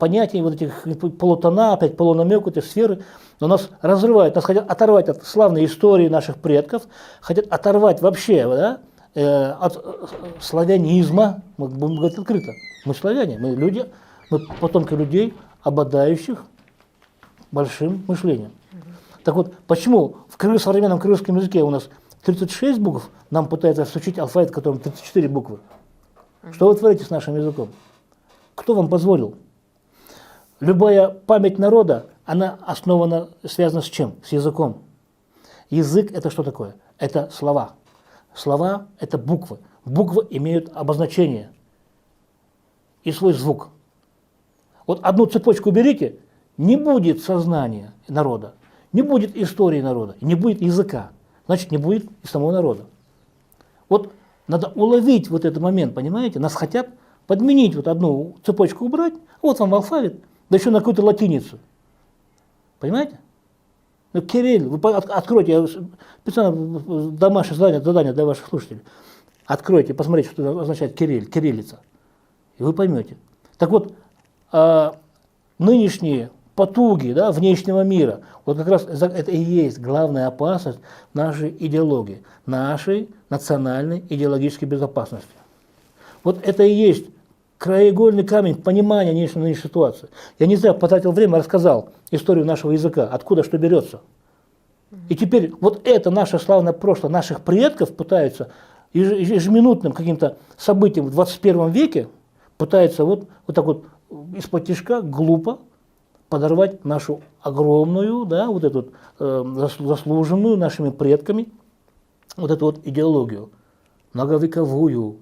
понятий, вот этих полутона, опять полунамек, эти сферы, но нас разрывают, нас хотят оторвать от славной истории наших предков, хотят оторвать вообще, да, от славянизма, мы будем говорить открыто, мы славяне, мы люди, мы потомки людей, обладающих большим мышлением. Так вот, почему в современном кыргызском языке у нас 36 букв, нам пытаются всучить алфавит, в котором 34 буквы? Что вы творите с нашим языком? Кто вам позволил? Любая память народа, она основана, связана с чем? С языком. Язык – это что такое? Это слова. Слова – это буквы. Буквы имеют обозначение и свой звук. Вот одну цепочку уберите, не будет сознания народа, не будет истории народа, не будет языка, значит, не будет и самого народа. Вот надо уловить вот этот момент, понимаете? Нас хотят подменить, вот одну цепочку убрать, вот вам алфавит, да еще на какую-то латиницу. Понимаете? Ну, Кирилл, вы откройте, я специально домашнее задание для ваших слушателей. Откройте, посмотрите, что означает Кирилл, кириллица. И вы поймете. Так вот, нынешние потуги, да, внешнего мира, вот как раз это и есть главная опасность нашей идеологии, нашей национальной идеологической безопасности. Вот это и есть краеугольный камень понимания нынешней ситуации. Я не зря потратил время, рассказал историю нашего языка, откуда что берется. И теперь вот это наше славное прошлое наших предков пытаются ежеминутным каким-то событием в 21 веке, пытаются вот так вот из-под тишка глупо подорвать нашу огромную, да, вот эту заслуженную нашими предками, вот эту вот идеологию, многовековую.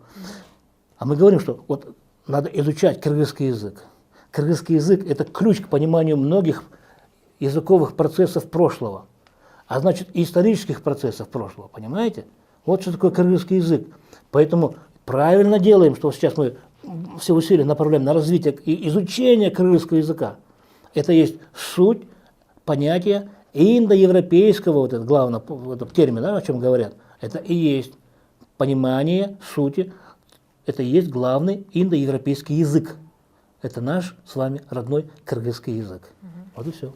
А мы говорим, что вот надо изучать кыргызский язык. Кыргызский язык – это ключ к пониманию многих языковых процессов прошлого, а значит и исторических процессов прошлого, понимаете? Вот что такое кыргызский язык. Поэтому правильно делаем, что сейчас мы все усилия направляем на развитие и изучение кыргызского языка. Это есть суть понятия индоевропейского, вот это главное, вот этот термин, да, о чем говорят, это и есть понимание сути, это и есть главный индоевропейский язык. Это наш с вами родной кыргызский язык. Вот и все.